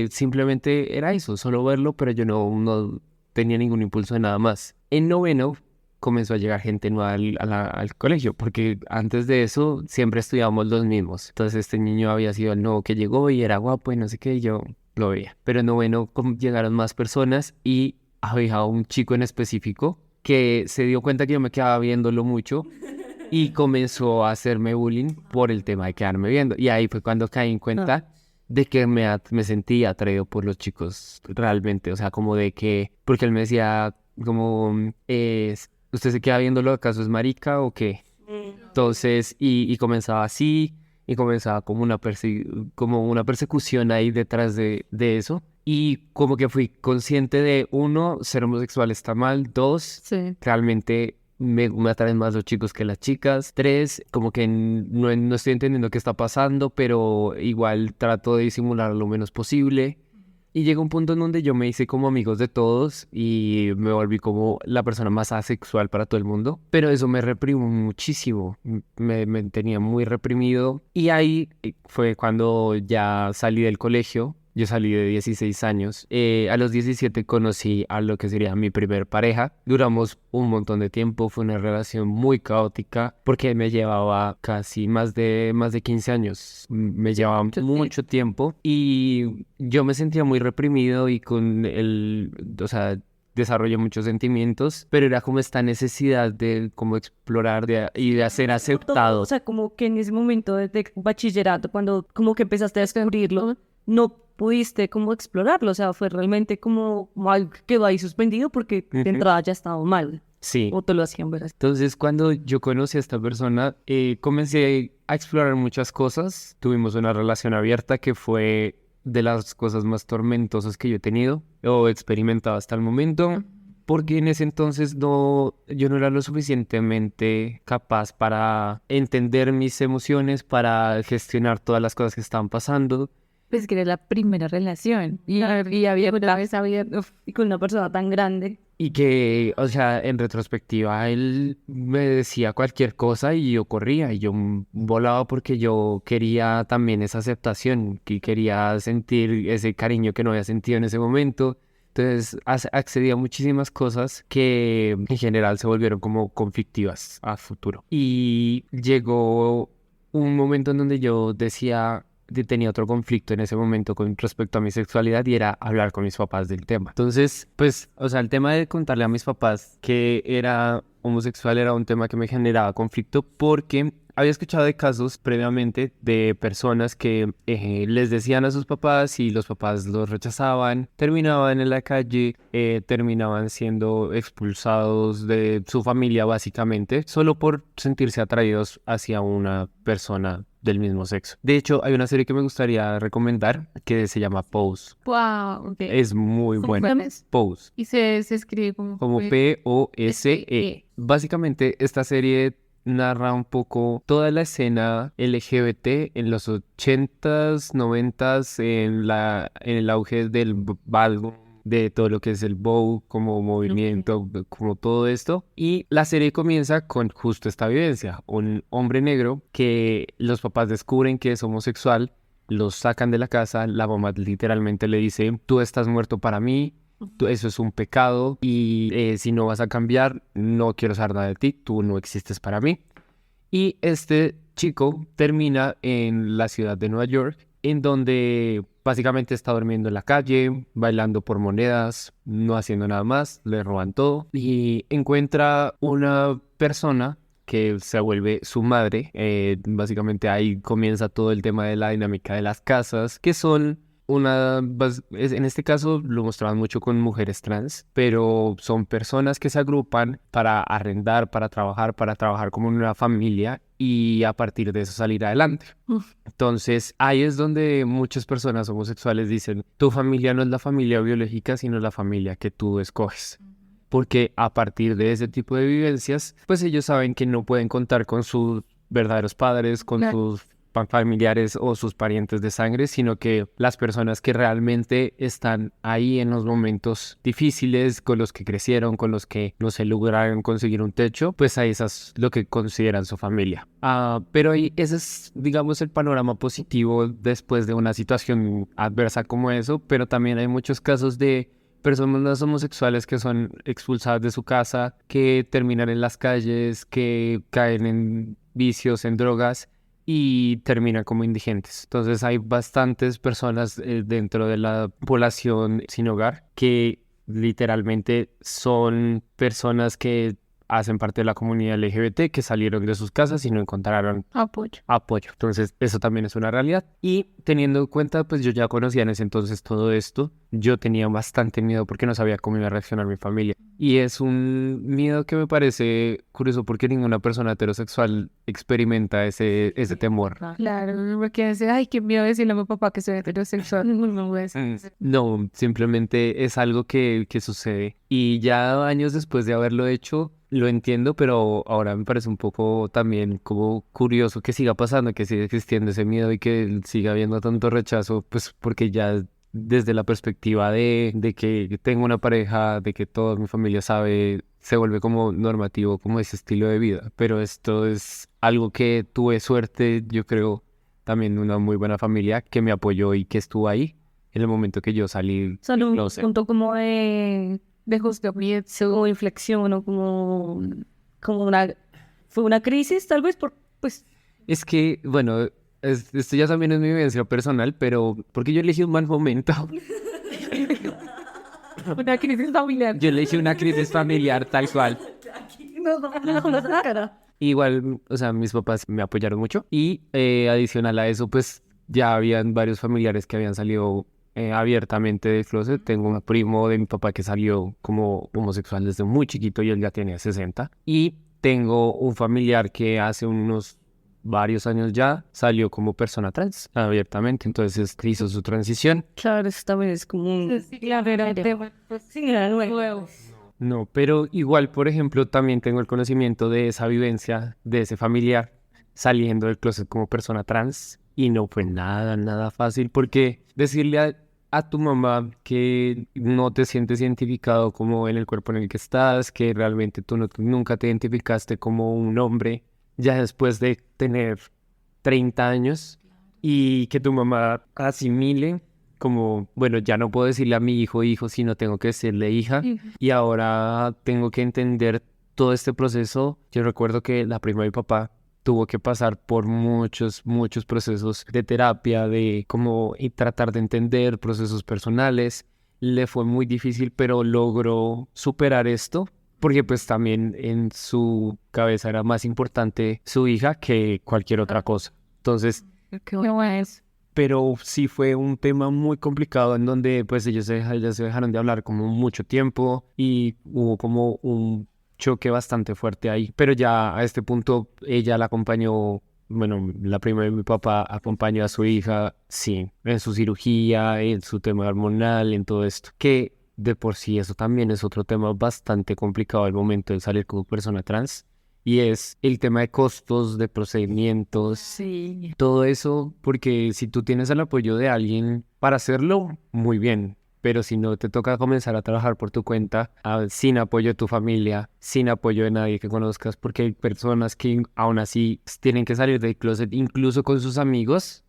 simplemente era eso, solo verlo, pero yo no tenía ningún impulso de nada más. En noveno comenzó a llegar gente nueva al colegio, porque antes de eso siempre estudiábamos los mismos. Entonces este niño había sido el nuevo que llegó y era guapo y no sé qué, y yo lo veía. Pero en noveno llegaron más personas y había un chico en específico que se dio cuenta que yo me quedaba viéndolo mucho y comenzó a hacerme bullying por el tema de quedarme viendo. Y ahí fue cuando caí en cuenta de que me sentí atraído por los chicos realmente, o sea, como de que, porque él me decía como, ¿usted se queda viéndolo, acaso es marica o qué? Entonces, y comenzaba así, y comenzaba como como una persecución ahí detrás de eso, y como que fui consciente de, uno, ser homosexual está mal, dos, Sí. realmente me atraen más los chicos que las chicas. 3, como que no estoy entendiendo qué está pasando, pero igual trato de disimular lo menos posible. Y llegó un punto en donde yo me hice como amigos de todos y me volví como la persona más asexual para todo el mundo. Pero eso me reprimió muchísimo, me tenía muy reprimido. Y ahí fue cuando ya salí del colegio. Yo salí de 16 años. A los 17 conocí a lo que sería mi primer pareja. Duramos un montón de tiempo. Fue una relación muy caótica porque me llevaba casi más de 15 años. Me llevaba mucho tiempo y yo me sentía muy reprimido y o sea, desarrollé muchos sentimientos, pero era como esta necesidad de como explorar y de ser aceptado. O sea, como que en ese momento de bachillerato, cuando como que empezaste a descubrirlo, no pudiste como explorarlo, o sea, fue realmente como algo que quedó ahí suspendido porque de entrada ya estaba mal, Sí. o te lo hacían ver así. Entonces, cuando yo conocí a esta persona, comencé a explorar muchas cosas. Tuvimos una relación abierta que fue de las cosas más tormentosas que yo he tenido o experimentado hasta el momento, porque en ese entonces yo no era lo suficientemente capaz para entender mis emociones, para gestionar todas las cosas que estaban pasando. Pues que era la primera relación y había una vez Y con una persona tan grande. Y que, o sea, en retrospectiva, él me decía cualquier cosa y yo corría y yo volaba porque yo quería también esa aceptación, que quería sentir ese cariño que no había sentido en ese momento. Entonces accedí a muchísimas cosas que en general se volvieron como conflictivas a futuro. Y llegó un momento en donde yo tenía otro conflicto en ese momento con respecto a mi sexualidad y era hablar con mis papás del tema. Entonces, pues, o sea, el tema de contarle a mis papás que era homosexual era un tema que me generaba conflicto porque había escuchado de casos previamente de personas que les decían a sus papás y los papás los rechazaban, terminaban en la calle, terminaban siendo expulsados de su familia básicamente, solo por sentirse atraídos hacia una persona del mismo sexo. De hecho, hay una serie que me gustaría recomendar que se llama Pose. Wow, ok. Es muy buena. buenas. Pose. Y se escribe como Pose. Básicamente, esta serie narra un poco toda la escena LGBT en los 80s, 90s, en el auge del ballroom, de todo lo que es el bow como movimiento, como todo esto. Y la serie comienza con justo esta vivencia. Un hombre negro que los papás descubren que es homosexual, los sacan de la casa, la mamá literalmente le dice, tú estás muerto para mí, eso es un pecado y si no vas a cambiar, no quiero saber nada de ti, tú no existes para mí. Y este chico termina en la ciudad de Nueva York, en donde básicamente está durmiendo en la calle, bailando por monedas, no haciendo nada más, le roban todo y encuentra una persona que se vuelve su madre. Básicamente ahí comienza todo el tema de la dinámica de las casas, que son en este caso lo mostraban mucho con mujeres trans, pero son personas que se agrupan para arrendar, para trabajar como una familia y a partir de eso salir adelante. Entonces ahí es donde muchas personas homosexuales dicen, tu familia no es la familia biológica, sino la familia que tú escoges. Porque a partir de ese tipo de vivencias, pues ellos saben que no pueden contar con sus verdaderos padres, con sus familiares o sus parientes de sangre, sino que las personas que realmente están ahí en los momentos difíciles, con los que crecieron, con los que no se lograron conseguir un techo, pues ahí es lo que consideran su familia. Pero ahí ese es, digamos, el panorama positivo después de una situación adversa como eso, pero también hay muchos casos de personas homosexuales que son expulsadas de su casa, que terminan en las calles, que caen en vicios, en drogas y terminan como indigentes. Entonces hay bastantes personas dentro de la población sin hogar que literalmente son personas que hacen parte de la comunidad LGBT, que salieron de sus casas y no encontraron apoyo. Entonces, eso también es una realidad. Y teniendo en cuenta, pues yo ya conocía en ese entonces todo esto, yo tenía bastante miedo porque no sabía cómo iba a reaccionar mi familia. Y es un miedo que me parece curioso porque ninguna persona heterosexual experimenta ese temor. Claro, porque dice, ay, qué miedo decirle a mi papá que soy heterosexual. No, No, simplemente es algo que sucede. Y ya años después de haberlo hecho, lo entiendo, pero ahora me parece un poco también como curioso que siga pasando, que siga existiendo ese miedo y que siga habiendo tanto rechazo, pues porque ya desde la perspectiva de que tengo una pareja, de que toda mi familia sabe, se vuelve como normativo, como ese estilo de vida. Pero esto es algo que tuve suerte, yo creo, también una muy buena familia que me apoyó y que estuvo ahí en el momento que yo salí. Solo no un sé. punto como de juzgamiento o inflexión o como fue una crisis tal vez pues Es que, bueno, esto ya también es mi vivencia personal, pero porque yo elegí un mal momento. una crisis familiar. Yo elegí una crisis familiar tal cual. Igual, o sea, mis papás me apoyaron mucho y adicional a eso, pues ya habían varios familiares que habían salido abiertamente del closet. Tengo un primo de mi papá que salió como homosexual desde muy chiquito y él ya tenía 60. Y tengo un familiar que hace unos varios años ya salió como persona trans abiertamente, entonces hizo su transición. claro, eso también es como un nuevo. No, pero igual, por ejemplo, también tengo el conocimiento de esa vivencia, de ese familiar saliendo del closet como persona trans y no fue nada fácil porque decirle a tu mamá que no te sientes identificado como en el cuerpo en el que estás, que realmente tú nunca te identificaste como un hombre, ya después de tener 30 años y que tu mamá asimile como, bueno, ya no puedo decirle a mi hijo, sino tengo que decirle hija. Y ahora tengo que entender todo este proceso. Yo recuerdo que la prima de mi papá tuvo que pasar por muchos procesos de terapia, de cómo y tratar de entender procesos personales. Le fue muy difícil, pero logró superar esto porque pues también en su cabeza era más importante su hija que cualquier otra cosa. Entonces, pero sí fue un tema muy complicado en donde pues ellas se dejaron de hablar como mucho tiempo y hubo como un choque bastante fuerte ahí. Pero ya a este punto ella la acompañó, bueno, la prima de mi papá acompañó a su hija, sí, en su cirugía, en su tema hormonal, en todo esto. Que de por sí eso también es otro tema bastante complicado al momento de salir como persona trans. Y es el tema de costos, de procedimientos, Sí. todo eso, porque si tú tienes el apoyo de alguien para hacerlo, muy bien. Pero si no, te toca comenzar a trabajar por tu cuenta, sin apoyo de tu familia, sin apoyo de nadie que conozcas, porque hay personas que aún así tienen que salir del closet, incluso con sus amigos,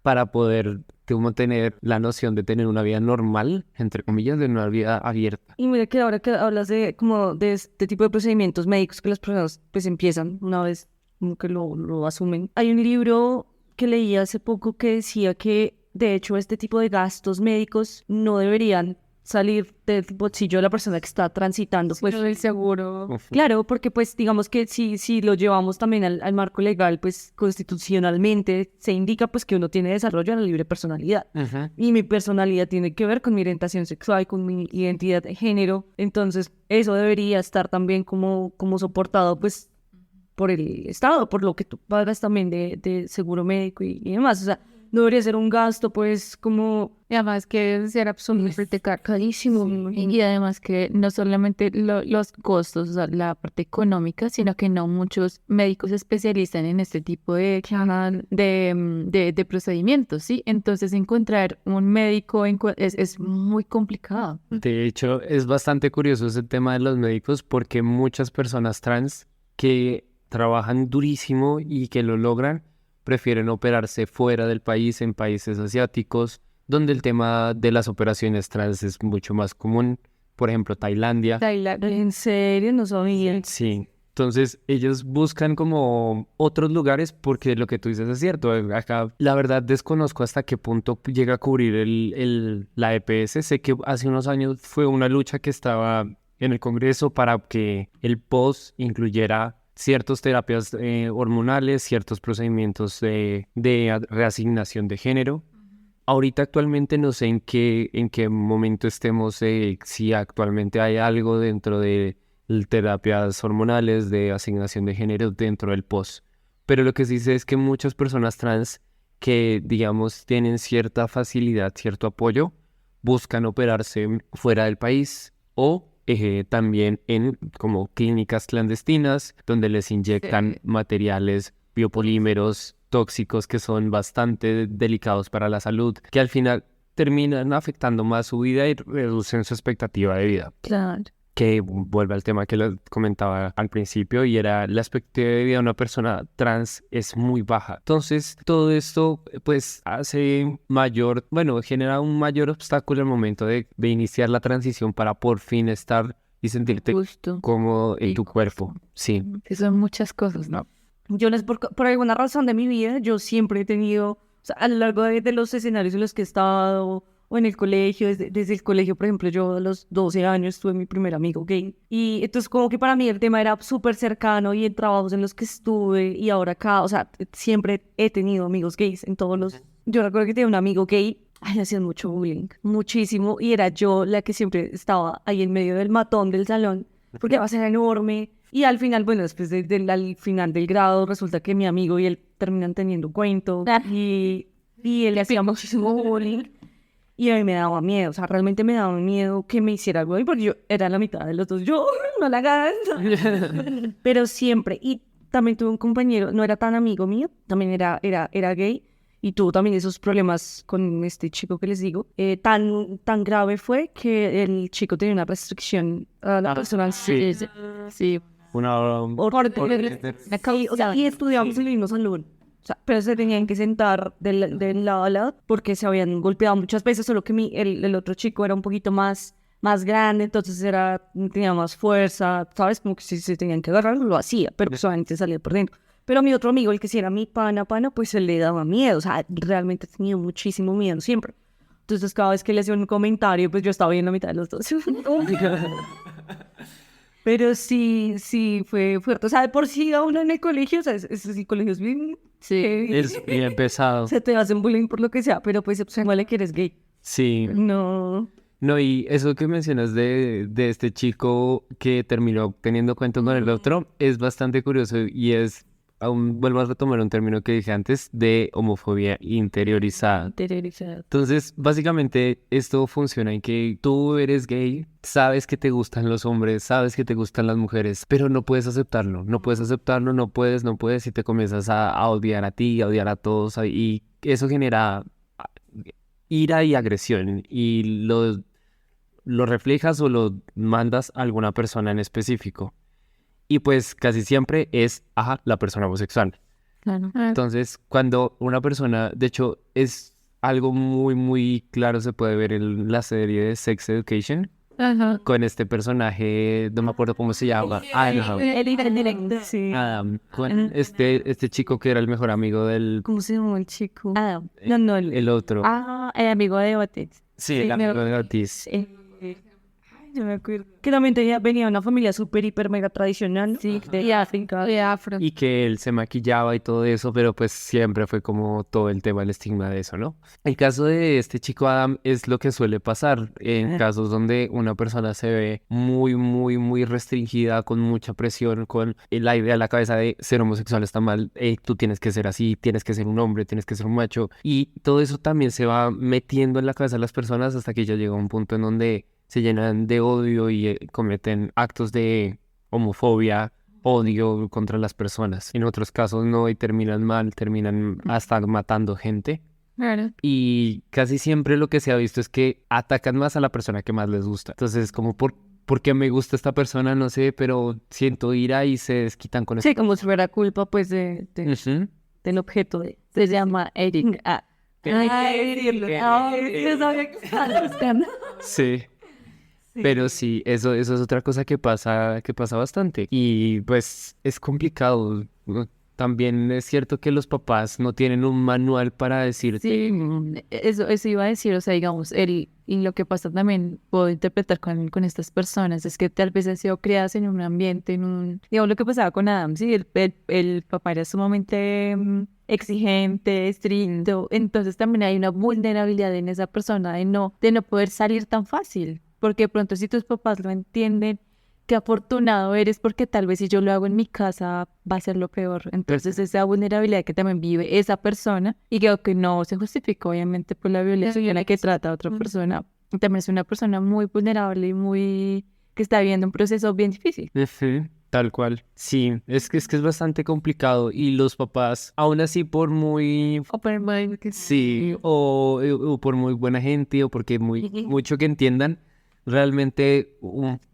para poder como tener la noción de tener una vida normal, entre comillas, de una vida abierta. Y mira que ahora que hablas de como de este tipo de procedimientos médicos que las personas pues empiezan una vez como que lo asumen. Hay un libro que leí hace poco que decía que de hecho este tipo de gastos médicos no deberían salir del bolsillo de la persona que está transitando. Pues Lo del seguro. claro, porque pues digamos que si lo llevamos también al marco legal, pues constitucionalmente se indica pues que uno tiene desarrollo de la libre personalidad. Y mi personalidad tiene que ver con mi orientación sexual, con mi identidad de género. Entonces eso debería estar también como soportado pues por el Estado, por lo que tú pagas también de seguro médico y demás. O sea, no debería ser un gasto pues como... Y además que debe ser absolutamente carísimo. Y además que no solamente los costos, o sea, la parte económica, sino que no muchos médicos se especializan en este tipo de procedimientos, ¿sí? Entonces encontrar un médico es muy complicado. De hecho, es bastante curioso ese tema de los médicos porque muchas personas trans que trabajan durísimo y que lo logran, prefieren operarse fuera del país, en países asiáticos, donde el tema de las operaciones trans es mucho más común. Por ejemplo, Tailandia. ¿En serio? No sabía. Sí. Entonces, ellos buscan como otros lugares porque lo que tú dices es cierto. Acá, la verdad, desconozco hasta qué punto llega a cubrir la EPS. Sé que hace unos años fue una lucha que estaba en el Congreso para que el POS incluyera ciertas terapias hormonales, ciertos procedimientos de reasignación de género. Ahorita actualmente no sé en qué momento estemos, si actualmente hay algo dentro de terapias hormonales, de asignación de género dentro del POS. Pero lo que sí sé es que muchas personas trans que, digamos, tienen cierta facilidad, cierto apoyo, buscan operarse fuera del país o también en como clínicas clandestinas donde les inyectan materiales biopolímeros tóxicos que son bastante delicados para la salud, que al final terminan afectando más su vida y reducen su expectativa de vida. Claro. Que vuelve al tema que les comentaba al principio y era la expectativa de vida de una persona trans es muy baja. Entonces todo esto pues genera un mayor obstáculo al momento de iniciar la transición para por fin estar y sentirte Justo. cómodo en tu cuerpo. Sí. Que son muchas cosas, ¿no? Yo por alguna razón de mi vida, yo siempre he tenido, o sea, a lo largo de los escenarios en los que he estado, o en el colegio, desde el colegio, por ejemplo, yo a los 12 años tuve mi primer amigo gay. Y entonces como que para mí el tema era súper cercano y en trabajos en los que estuve y ahora acá, o sea, siempre he tenido amigos gays en todos los... Yo recuerdo que tenía un amigo gay, le hacían mucho bullying, muchísimo, y era yo la que siempre estaba ahí en medio del matón del salón, porque iba a ser enorme. Y al final, bueno, después al final del grado, resulta que mi amigo y él terminan teniendo un cuento y él le hacía muchísimo bullying. Y a mí me daba miedo, o sea, realmente me daba miedo que me hiciera algo ahí, porque yo era la mitad de los dos, yo no la hagas. Pero siempre, y también tuve un compañero, no era tan amigo mío, también era gay, y tuvo también esos problemas con este chico que les digo. Tan grave fue que el chico tenía una restricción a la persona. Sí. Sí. Y estudiamos en el mismo salón. O sea, pero se tenían que sentar del lado a lado porque se habían golpeado muchas veces, solo que el otro chico era un poquito más grande, entonces tenía más fuerza, ¿sabes? Como que si se tenían que agarrar, lo hacía, pero solamente salía perdiendo. Pero mi otro amigo, el que sí era mi pana, pues él le daba miedo, o sea, realmente tenía muchísimo miedo siempre. Entonces cada vez que le hacía un comentario, pues yo estaba ahí en la mitad de los dos. Pero sí fue fuerte. O sea, de por sí a uno en el colegio, o sea, esos colegios bien... Sí. Es bien pesado. Se te hacen bullying por lo que sea, pero pues igual que eres gay. Sí. No. No, y eso que mencionas de este chico que terminó teniendo cuentos con el otro es bastante curioso y es, aún vuelvo a retomar un término que dije antes, de homofobia interiorizada. Interiorizado. Entonces, básicamente, esto funciona en que tú eres gay, sabes que te gustan los hombres, sabes que te gustan las mujeres, pero no puedes aceptarlo, no puedes, y te comienzas a odiar a ti, a odiar a todos, y eso genera ira y agresión, y lo reflejas o lo mandas a alguna persona en específico. Y pues casi siempre es a la persona homosexual. Claro. Entonces, cuando una persona, de hecho, es algo muy, muy claro, se puede ver en la serie de Sex Education, Ajá. con este personaje, no me acuerdo cómo se llama, Adam, El indirecto. Sí. con este chico que era el mejor amigo del, ¿Cómo se llama el chico? Adam. No, el otro. el amigo de Otis. Sí, el amigo de Otis. Ay, no me acuerdo. Que también venía de una familia súper, hiper, mega tradicional. Sí, de África. De afro. Y que él se maquillaba y todo eso, pero pues siempre fue como todo el tema, el estigma de eso, ¿no? El caso de este chico Adam es lo que suele pasar en casos donde una persona se ve muy, muy, muy restringida, con mucha presión, con la idea en la cabeza de ser homosexual está mal, tú tienes que ser así, tienes que ser un hombre, tienes que ser un macho, y todo eso también se va metiendo en la cabeza de las personas hasta que ya llega un punto en donde se llenan de odio y cometen actos de homofobia, odio contra las personas. En otros casos no, y terminan mal, terminan hasta matando gente. Claro. Y casi siempre lo que se ha visto es que atacan más a la persona que más les gusta. Entonces, como ¿por qué me gusta esta persona? No sé, pero siento ira y se desquitan con eso. Sí, como si fuera culpa, pues, del objeto. Se llama Eric. Ay, decirlo. No sabía que estaba buscando. Sí. Pero sí, eso es otra cosa que pasa bastante. Y pues es complicado, ¿no? También es cierto que los papás no tienen un manual para decirte. Sí, eso iba a decir, o sea, digamos, y lo que pasa también, puedo interpretar con estas personas, es que tal vez han sido criadas en un ambiente, digamos, lo que pasaba con Adam, sí, el papá era sumamente exigente, estricto, entonces también hay una vulnerabilidad en esa persona de no poder salir tan fácil, porque de pronto si tus papás lo entienden, qué afortunado eres, porque tal vez si yo lo hago en mi casa va a ser lo peor. Entonces esa vulnerabilidad que también vive esa persona, y que no se justifica obviamente por la violencia en la que trata a otra persona, también es una persona muy vulnerable y que está viviendo un proceso bien difícil. Tal cual. Sí, es que es bastante complicado, y los papás, aún así, por muy... Open mind. Sí, o por muy buena gente, o porque mucho que entiendan, realmente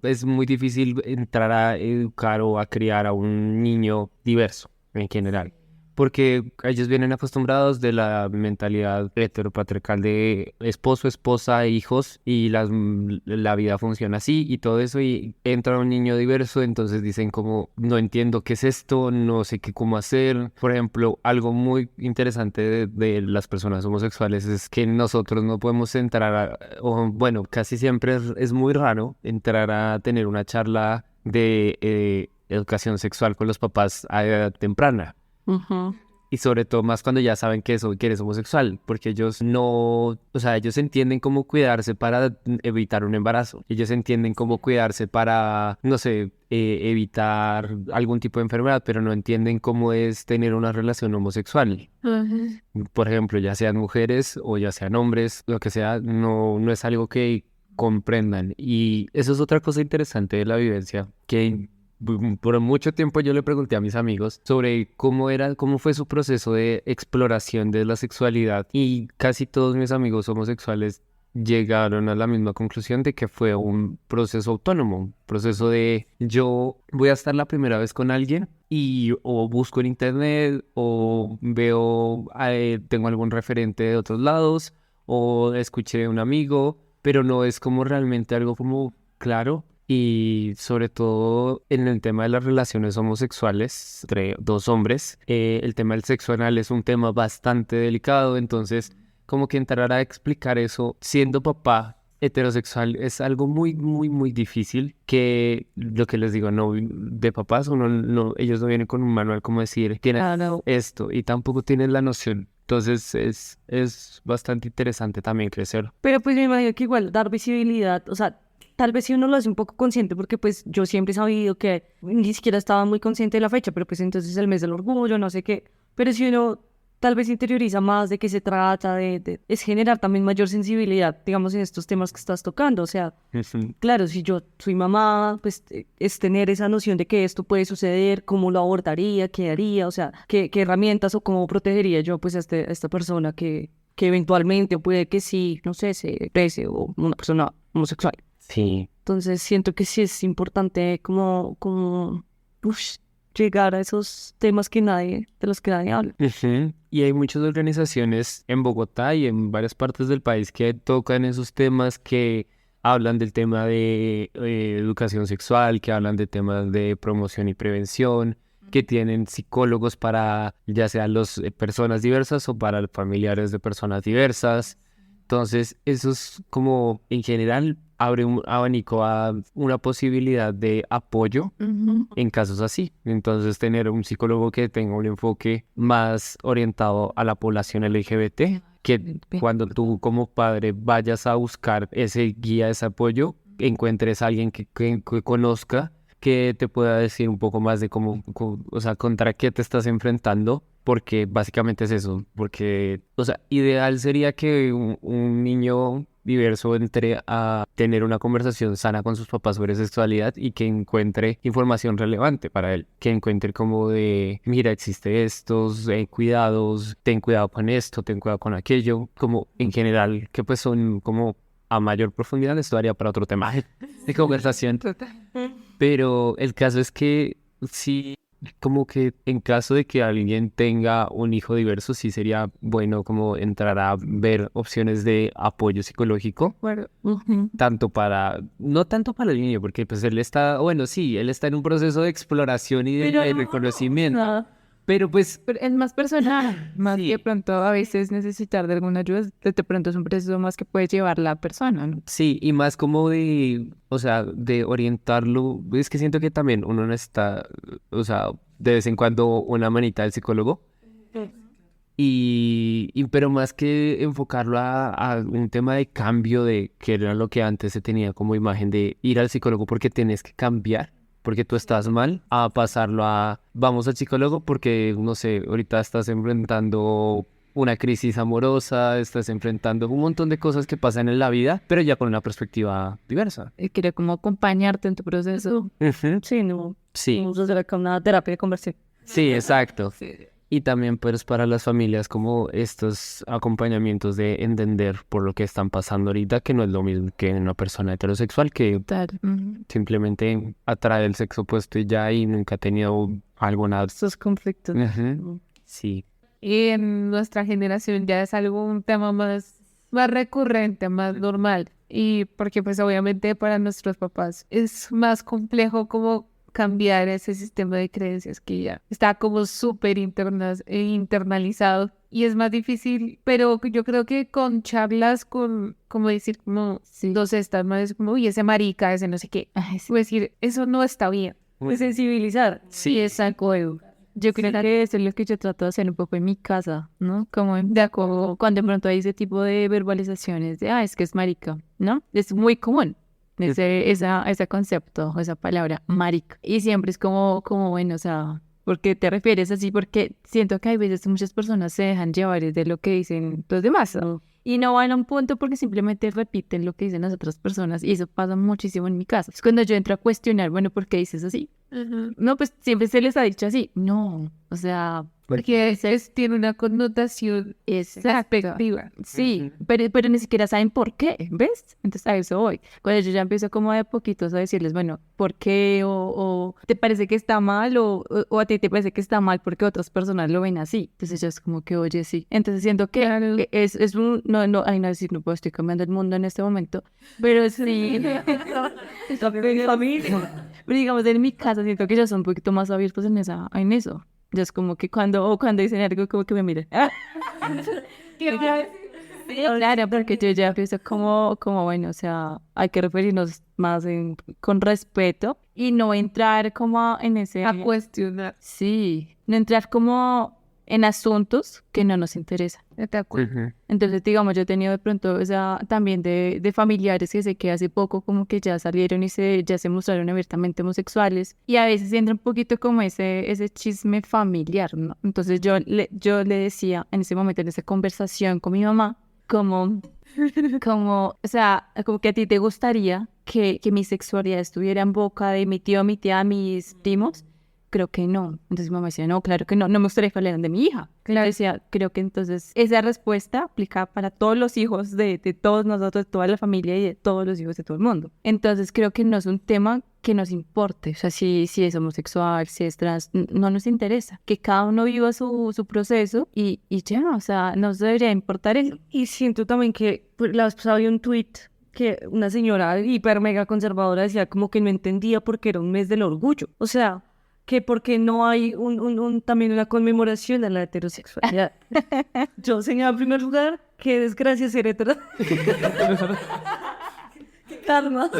es muy difícil entrar a educar o a criar a un niño diverso en general, porque ellos vienen acostumbrados de la mentalidad heteropatriarcal de esposo, esposa, hijos, y la vida funciona así y todo eso, y entra un niño diverso, entonces dicen como, no entiendo qué es esto, no sé cómo hacer. Por ejemplo, algo muy interesante de las personas homosexuales es que nosotros no podemos entrar o bueno, casi siempre es muy raro entrar a tener una charla de educación sexual con los papás a edad temprana. Y sobre todo más cuando ya saben que eres homosexual, porque ellos no, o sea, ellos entienden cómo cuidarse para evitar un embarazo, ellos entienden cómo cuidarse para, no sé, evitar algún tipo de enfermedad, pero no entienden cómo es tener una relación homosexual. Por ejemplo, ya sean mujeres o ya sean hombres, lo que sea, no es algo que comprendan. Y eso es otra cosa interesante de la vivencia, que por mucho tiempo yo le pregunté a mis amigos sobre cómo fue su proceso de exploración de la sexualidad, y casi todos mis amigos homosexuales llegaron a la misma conclusión de que fue un proceso autónomo, un proceso de yo voy a estar la primera vez con alguien y o busco en internet o veo, tengo algún referente de otros lados o escuché de un amigo, pero no es como realmente algo como claro. Y sobre todo en el tema de las relaciones homosexuales entre dos hombres, el tema del sexo anal es un tema bastante delicado, entonces como que entrar a explicar eso siendo papá heterosexual es algo muy, muy, muy difícil, que lo que les digo, no, de papás, ellos no vienen con un manual como decir, tienes esto, y tampoco tienen la noción. Entonces es bastante interesante también crecer. Pero pues me imagino que igual dar visibilidad, o sea, tal vez si uno lo hace un poco consciente, porque pues yo siempre he sabido que ni siquiera estaba muy consciente de la fecha, pero pues entonces el mes del orgullo, no sé qué, pero si uno tal vez interioriza más de qué se trata, es generar también mayor sensibilidad, digamos, en estos temas que estás tocando, o sea, claro, si yo soy mamá, pues es tener esa noción de que esto puede suceder, cómo lo abordaría, qué haría, o sea, qué herramientas o cómo protegería yo pues a esta persona que eventualmente puede que sí, no sé, se exprese o una persona homosexual. Sí. Entonces siento que sí es importante como llegar a esos temas de los que nadie habla. Y hay muchas organizaciones en Bogotá y en varias partes del país que tocan esos temas, que hablan del tema de educación sexual, que hablan de temas de promoción y prevención, que tienen psicólogos para ya sea las personas diversas o para familiares de personas diversas. Entonces, eso es como, en general, abre un abanico a una posibilidad de apoyo en casos así. Entonces, tener un psicólogo que tenga un enfoque más orientado a la población LGBT, que cuando tú como padre vayas a buscar ese guía, ese apoyo, encuentres a alguien que conozca, que te pueda decir un poco más de o sea, contra qué te estás enfrentando, porque básicamente es eso, porque, o sea, ideal sería que un niño diverso entre a tener una conversación sana con sus papás sobre sexualidad y que encuentre información relevante para él, que encuentre como de, mira, existe estos cuidados, ten cuidado con esto, ten cuidado con aquello, como en general, que pues son como a mayor profundidad. Esto daría para otro tema de conversación. Pero el caso es que sí, como que en caso de que alguien tenga un hijo diverso, sí sería bueno como entrar a ver opciones de apoyo psicológico, no tanto para el niño, porque pues él está en un proceso de exploración y de reconocimiento. Pero pues Pero es más personal, más Sí. que pronto a veces necesitar de alguna ayuda, de pronto es un proceso más que puede llevar la persona, ¿no? sí, y más como o sea, de orientarlo. Es que siento que también uno necesita, o sea, de vez en cuando una manita del psicólogo. Pero más que enfocarlo a un tema de cambio, de que era lo que antes se tenía como imagen de ir al psicólogo porque tienes que cambiar, porque tú estás mal, a pasarlo a vamos al psicólogo porque, no sé, ahorita estás enfrentando una crisis amorosa, estás enfrentando un montón de cosas que pasan en la vida, pero ya con una perspectiva diversa. Y quiere como acompañarte en tu proceso. Sí, no. Sí, Vamos a hacer acá una terapia de conversión. sí, exacto. Y también pues para las familias como estos acompañamientos de entender por lo que están pasando ahorita, que no es lo mismo que una persona heterosexual que simplemente atrae el sexo opuesto y ya, y nunca ha tenido alguna... Estos conflictos. Sí. Y en nuestra generación ya es algo, un tema más recurrente, más normal. Y porque pues obviamente para nuestros papás es más complejo como cambiar ese sistema de creencias que ya está como súper internalizado y es más difícil, pero yo creo que con charlas, como decir, como, no sé, estas madres como, uy, ese marica, ese no sé qué, decir, eso no está bien. De sensibilizar. Sí, exacto, Edu. Yo creo que eso es lo que yo trato de hacer un poco en mi casa, ¿no? Como de acuerdo, cuando de pronto hay ese tipo de verbalizaciones de, es que es marica, ¿no? Es muy común. Ese concepto, esa palabra, marica. Y siempre es como bueno, o sea, ¿por qué te refieres así? Porque siento que hay veces muchas personas se dejan llevar de lo que dicen los demás, ¿no? Y no van a un punto porque simplemente repiten lo que dicen las otras personas. Y eso pasa muchísimo en mi casa. Es cuando yo entro a cuestionar, bueno, ¿por qué dices así? No, pues siempre se les ha dicho así. No, o sea... Porque a veces tiene una connotación despectiva. Sí, pero ni siquiera saben por qué, ¿ves? Entonces a eso voy. Cuando yo ya empiezo como de poquitos a decirles, bueno, ¿por qué? O ¿te parece que está mal? O a ti te parece que está mal porque otras personas lo ven así. Entonces yo es como que, oye, sí. Entonces siento que es un... No, decir, no puedo, estoy cambiando el mundo en este momento. Pero sí. Pero digamos, en mi casa siento que ellos son un poquito más abiertos en eso. Ya es como que cuando dicen algo, como que me miran. Sí, claro, porque yo ya pienso como bueno, o sea, hay que referirnos más con respeto y no entrar como en ese... A cuestionar. Sí, no entrar como en asuntos que no nos interesan. ¿De acuerdo? Entonces, digamos, yo he tenido de pronto esa también de familiares que sé que hace poco como que ya salieron y ya se mostraron abiertamente homosexuales y a veces entra un poquito como ese chisme familiar, ¿no? Entonces yo le decía en ese momento, en esa conversación con mi mamá, o sea, como que a ti te gustaría que mi sexualidad estuviera en boca de mi tío, mi tía, mis primos. Creo que no. Entonces mi mamá decía, no, claro que no, no me gustaría que hablaran de mi hija. Claro, decía, creo que entonces esa respuesta aplica para todos los hijos de todos nosotros, de toda la familia y de todos los hijos de todo el mundo. Entonces creo que no es un tema que nos importe, o sea, si es homosexual, si es trans, no nos interesa. Que cada uno viva su proceso y ya, o sea, nos debería importar eso. Y siento también que pues, la vez pasada había un tweet que una señora hiper mega conservadora decía como que no entendía por qué era un mes del orgullo. O sea, que porque no hay también una conmemoración a la heterosexualidad. Yo señalaba en primer lugar, qué desgracia ser hetero. Qué karma.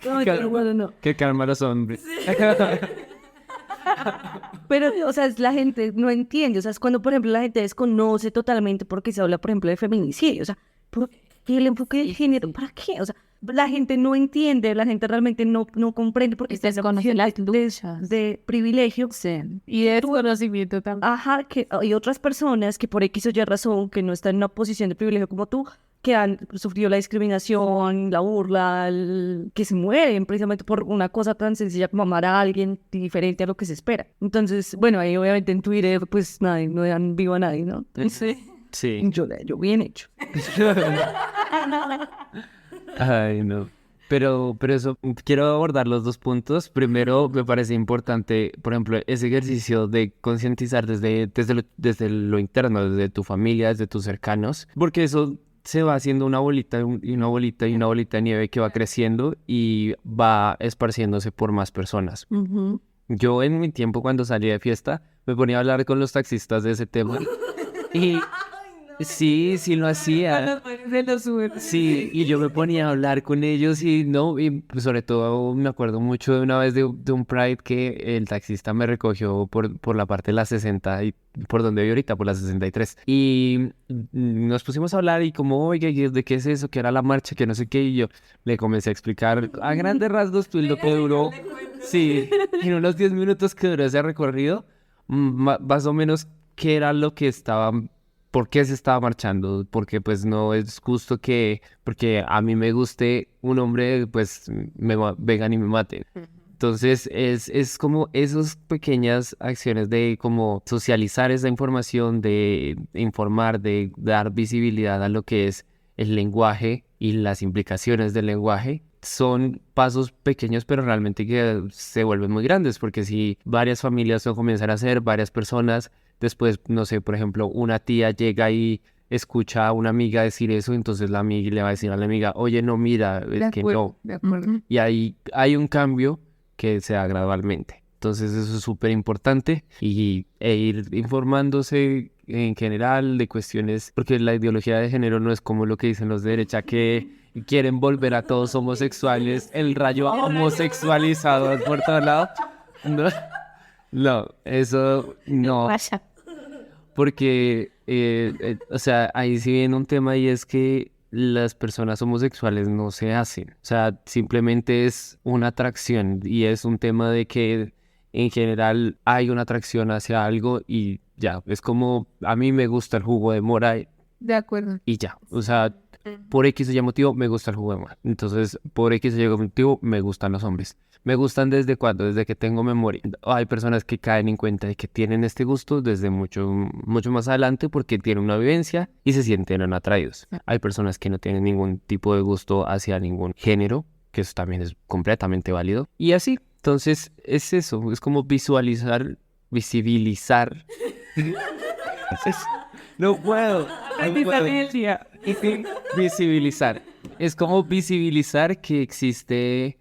No, pero bueno, no. Qué calma los hombres. Pero, o sea, la gente no entiende. O sea, es cuando, por ejemplo, la gente desconoce totalmente porque se habla, por ejemplo, de feminicidio. O sea, ¿por qué el enfoque de género? ¿Para qué? O sea, la gente no entiende, la gente realmente no comprende porque está en una posición de privilegio. Sí. Y de desconocimiento también. Ajá, que hay otras personas que por X o Y razón, que no están en una posición de privilegio como tú, que han sufrido la discriminación, la burla, que se mueren precisamente por una cosa tan sencilla como amar a alguien diferente a lo que se espera. Entonces, bueno, ahí obviamente en Twitter, pues nadie, no dejan vivo a nadie, ¿no? Entonces, Sí. yo bien hecho. Ay, no. Pero eso, quiero abordar los dos puntos. Primero, me parece importante, por ejemplo, ese ejercicio de concientizar desde lo interno, desde tu familia, desde tus cercanos, porque eso se va haciendo una bolita y una bolita y una bolita de nieve que va creciendo y va esparciéndose por más personas. Yo en mi tiempo cuando salía de fiesta me ponía a hablar con los taxistas de ese tema y sí lo hacía. Sí, y yo me ponía a hablar con ellos y pues sobre todo me acuerdo mucho de una vez de un Pride que el taxista me recogió por la parte de la 60 y por donde vivo ahorita, por la 63. Y nos pusimos a hablar y como, oiga, ¿de qué es eso? ¿Qué era la marcha? Que no sé qué. Y yo le comencé a explicar a grandes rasgos pues, lo que duró. Sí, en unos 10 minutos que duró ese recorrido, más o menos qué era lo que por qué se estaba marchando, porque pues no es justo porque a mí me guste un hombre, pues vengan y me maten. Entonces es como esas pequeñas acciones de como socializar esa información, de informar, de dar visibilidad a lo que es el lenguaje y las implicaciones del lenguaje. Son pasos pequeños, pero realmente que se vuelven muy grandes, porque si varias familias lo comienzan a hacer, varias personas, después, no sé, por ejemplo, una tía llega y escucha a una amiga decir eso, entonces la amiga le va a decir a la amiga, oye, no, mira, es que no. De acuerdo. Y ahí hay un cambio que se da gradualmente. Entonces eso es súper importante e ir informándose en general de cuestiones, porque la ideología de género no es como lo que dicen los de derecha, que quieren volver a todos homosexuales, el rayo homosexualizado por todos lados. No, eso no. Porque, o sea, ahí sí viene un tema y es que las personas homosexuales no se hacen. O sea, simplemente es una atracción y es un tema de que en general hay una atracción hacia algo y ya, es como a mí me gusta el jugo de mora De acuerdo. y ya, o sea, por X o Y motivo me gusta el jugo de mora. Entonces, por X o Y motivo me gustan los hombres. ¿Me gustan desde cuándo? Desde que tengo memoria. Hay personas que caen en cuenta de que tienen este gusto desde mucho más adelante porque tienen una vivencia y se sienten atraídos. Hay personas que no tienen ningún tipo de gusto hacia ningún género, que eso también es completamente válido. Y así, entonces es eso, es como visibilizar. No puedo. Visibilizar. Es como visibilizar que existe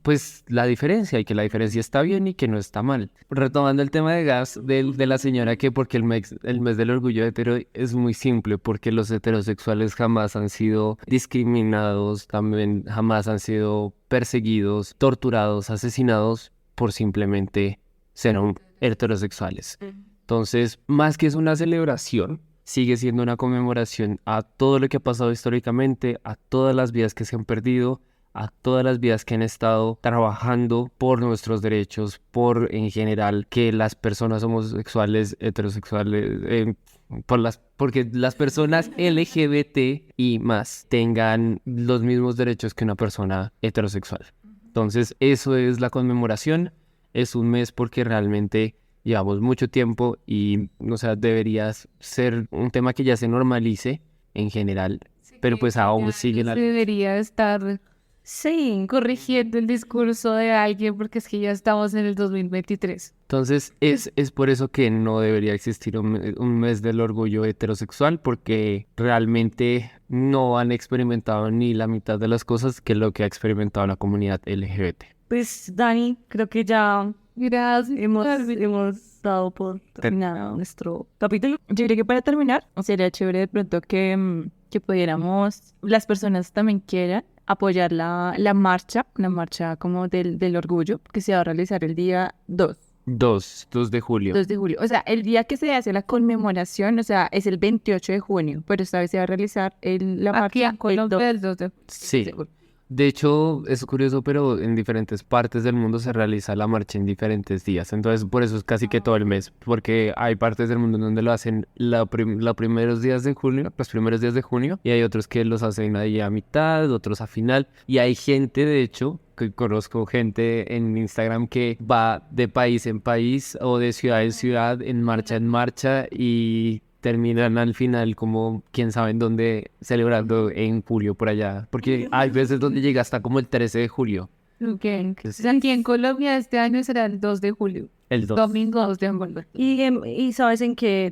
pues la diferencia y que la diferencia está bien y que no está mal. Retomando el tema de gas de la señora que porque el mes del orgullo hetero es muy simple, porque los heterosexuales jamás han sido discriminados, también jamás han sido perseguidos, torturados, asesinados por simplemente ser heterosexuales. Entonces, más que es una celebración, sigue siendo una conmemoración a todo lo que ha pasado históricamente, a todas las vidas que se han perdido, a todas las vidas que han estado trabajando por nuestros derechos, por en general que las personas homosexuales, heterosexuales, porque las personas LGBT y más tengan los mismos derechos que una persona heterosexual. Entonces, eso es la conmemoración, es un mes porque realmente llevamos mucho tiempo y, o sea, debería ser un tema que ya se normalice en general, pero pues aún sigue Se debería estar corrigiendo el discurso de alguien porque es que ya estamos en el 2023. Entonces, es por eso que no debería existir un mes del orgullo heterosexual, porque realmente no han experimentado ni la mitad de las cosas que lo que ha experimentado la comunidad LGBT. Pues, Dani, creo que ya Gracias. hemos dado por terminado nuestro capítulo. Yo creo que para terminar, sería chévere de pronto que pudiéramos, las personas también quieran apoyar la marcha como del orgullo, que se va a realizar el día 2 2 de julio. de julio. O sea, el día que se hace la conmemoración, o sea, es el 28 de junio, pero esta vez se va a realizar la Aquí marcha en Colombia el 2 de Sí. De hecho, es curioso, pero en diferentes partes del mundo se realiza la marcha en diferentes días. Entonces, por eso es casi que todo el mes, porque hay partes del mundo en donde lo hacen los primeros días de junio, y hay otros que los hacen ahí a mitad, otros a final. Y hay gente, de hecho, que conozco gente en Instagram que va de país en país o de ciudad en ciudad, en marcha, y terminan al final como quién sabe en dónde, celebrando en julio por allá, porque hay veces donde llega hasta como el 13 de julio, Okay. Aquí en Colombia este año será el 2 de julio. el 2. Domingo 2 de julio. ¿Y sabes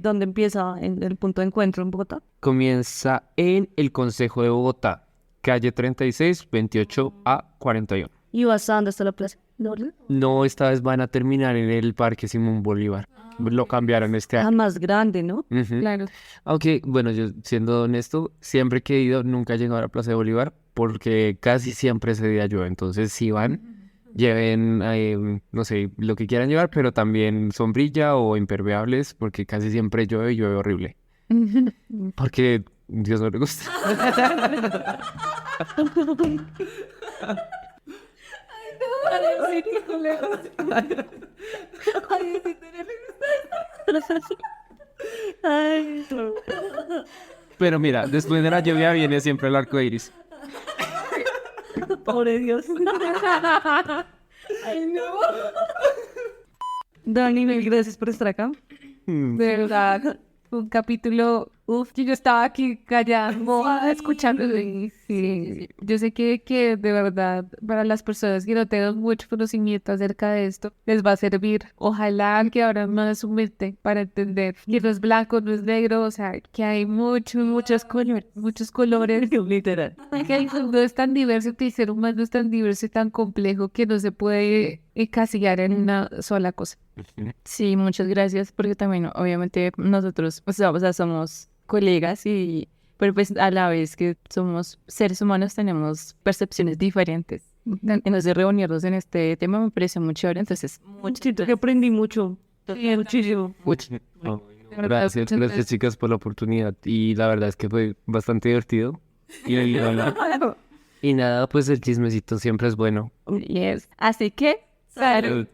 dónde empieza el punto de encuentro en Bogotá? Comienza en el Consejo de Bogotá, calle 36, 28 a 41. ¿Y vas a dónde está la plaza? ¿No? No, esta vez van a terminar en el Parque Simón Bolívar. Lo cambiaron este año. Más grande, ¿no? Ujú. Claro. Aunque, bueno, yo siendo honesto, siempre que he ido nunca he llegado a la Plaza de Bolívar porque casi siempre ese día llueve. Entonces, si van, lleven, no sé, lo que quieran llevar, pero también sombrilla o impermeables porque casi siempre llueve y llueve horrible. Porque Dios no le gusta. Ay, no. Pero mira, después de la lluvia viene siempre el arco iris. Pobre Dios. Dani, mil gracias por estar acá. De verdad, un capítulo, que yo estaba aquí callada, escuchando. Sí. Yo sé que de verdad, para las personas que no tengan mucho conocimiento acerca de esto, les va a servir. Ojalá que abran más su mente para entender que no es blanco, no es negro, o sea, que hay muchos colores. Literal. Que el mundo es tan diverso, que el ser humano es tan diverso y tan complejo que no se puede encasillar en una sola cosa. Sí, muchas gracias, porque también obviamente nosotros, o sea, somos colegas pero pues a la vez que somos seres humanos tenemos percepciones diferentes. Entonces reunirnos en este tema me parece muy chévere, entonces Siento que aprendí mucho. Muchísimo. No, gracias chicas por la oportunidad y la verdad es que fue bastante divertido. Y nada, pues el chismecito siempre es bueno. yes. Así que, salud.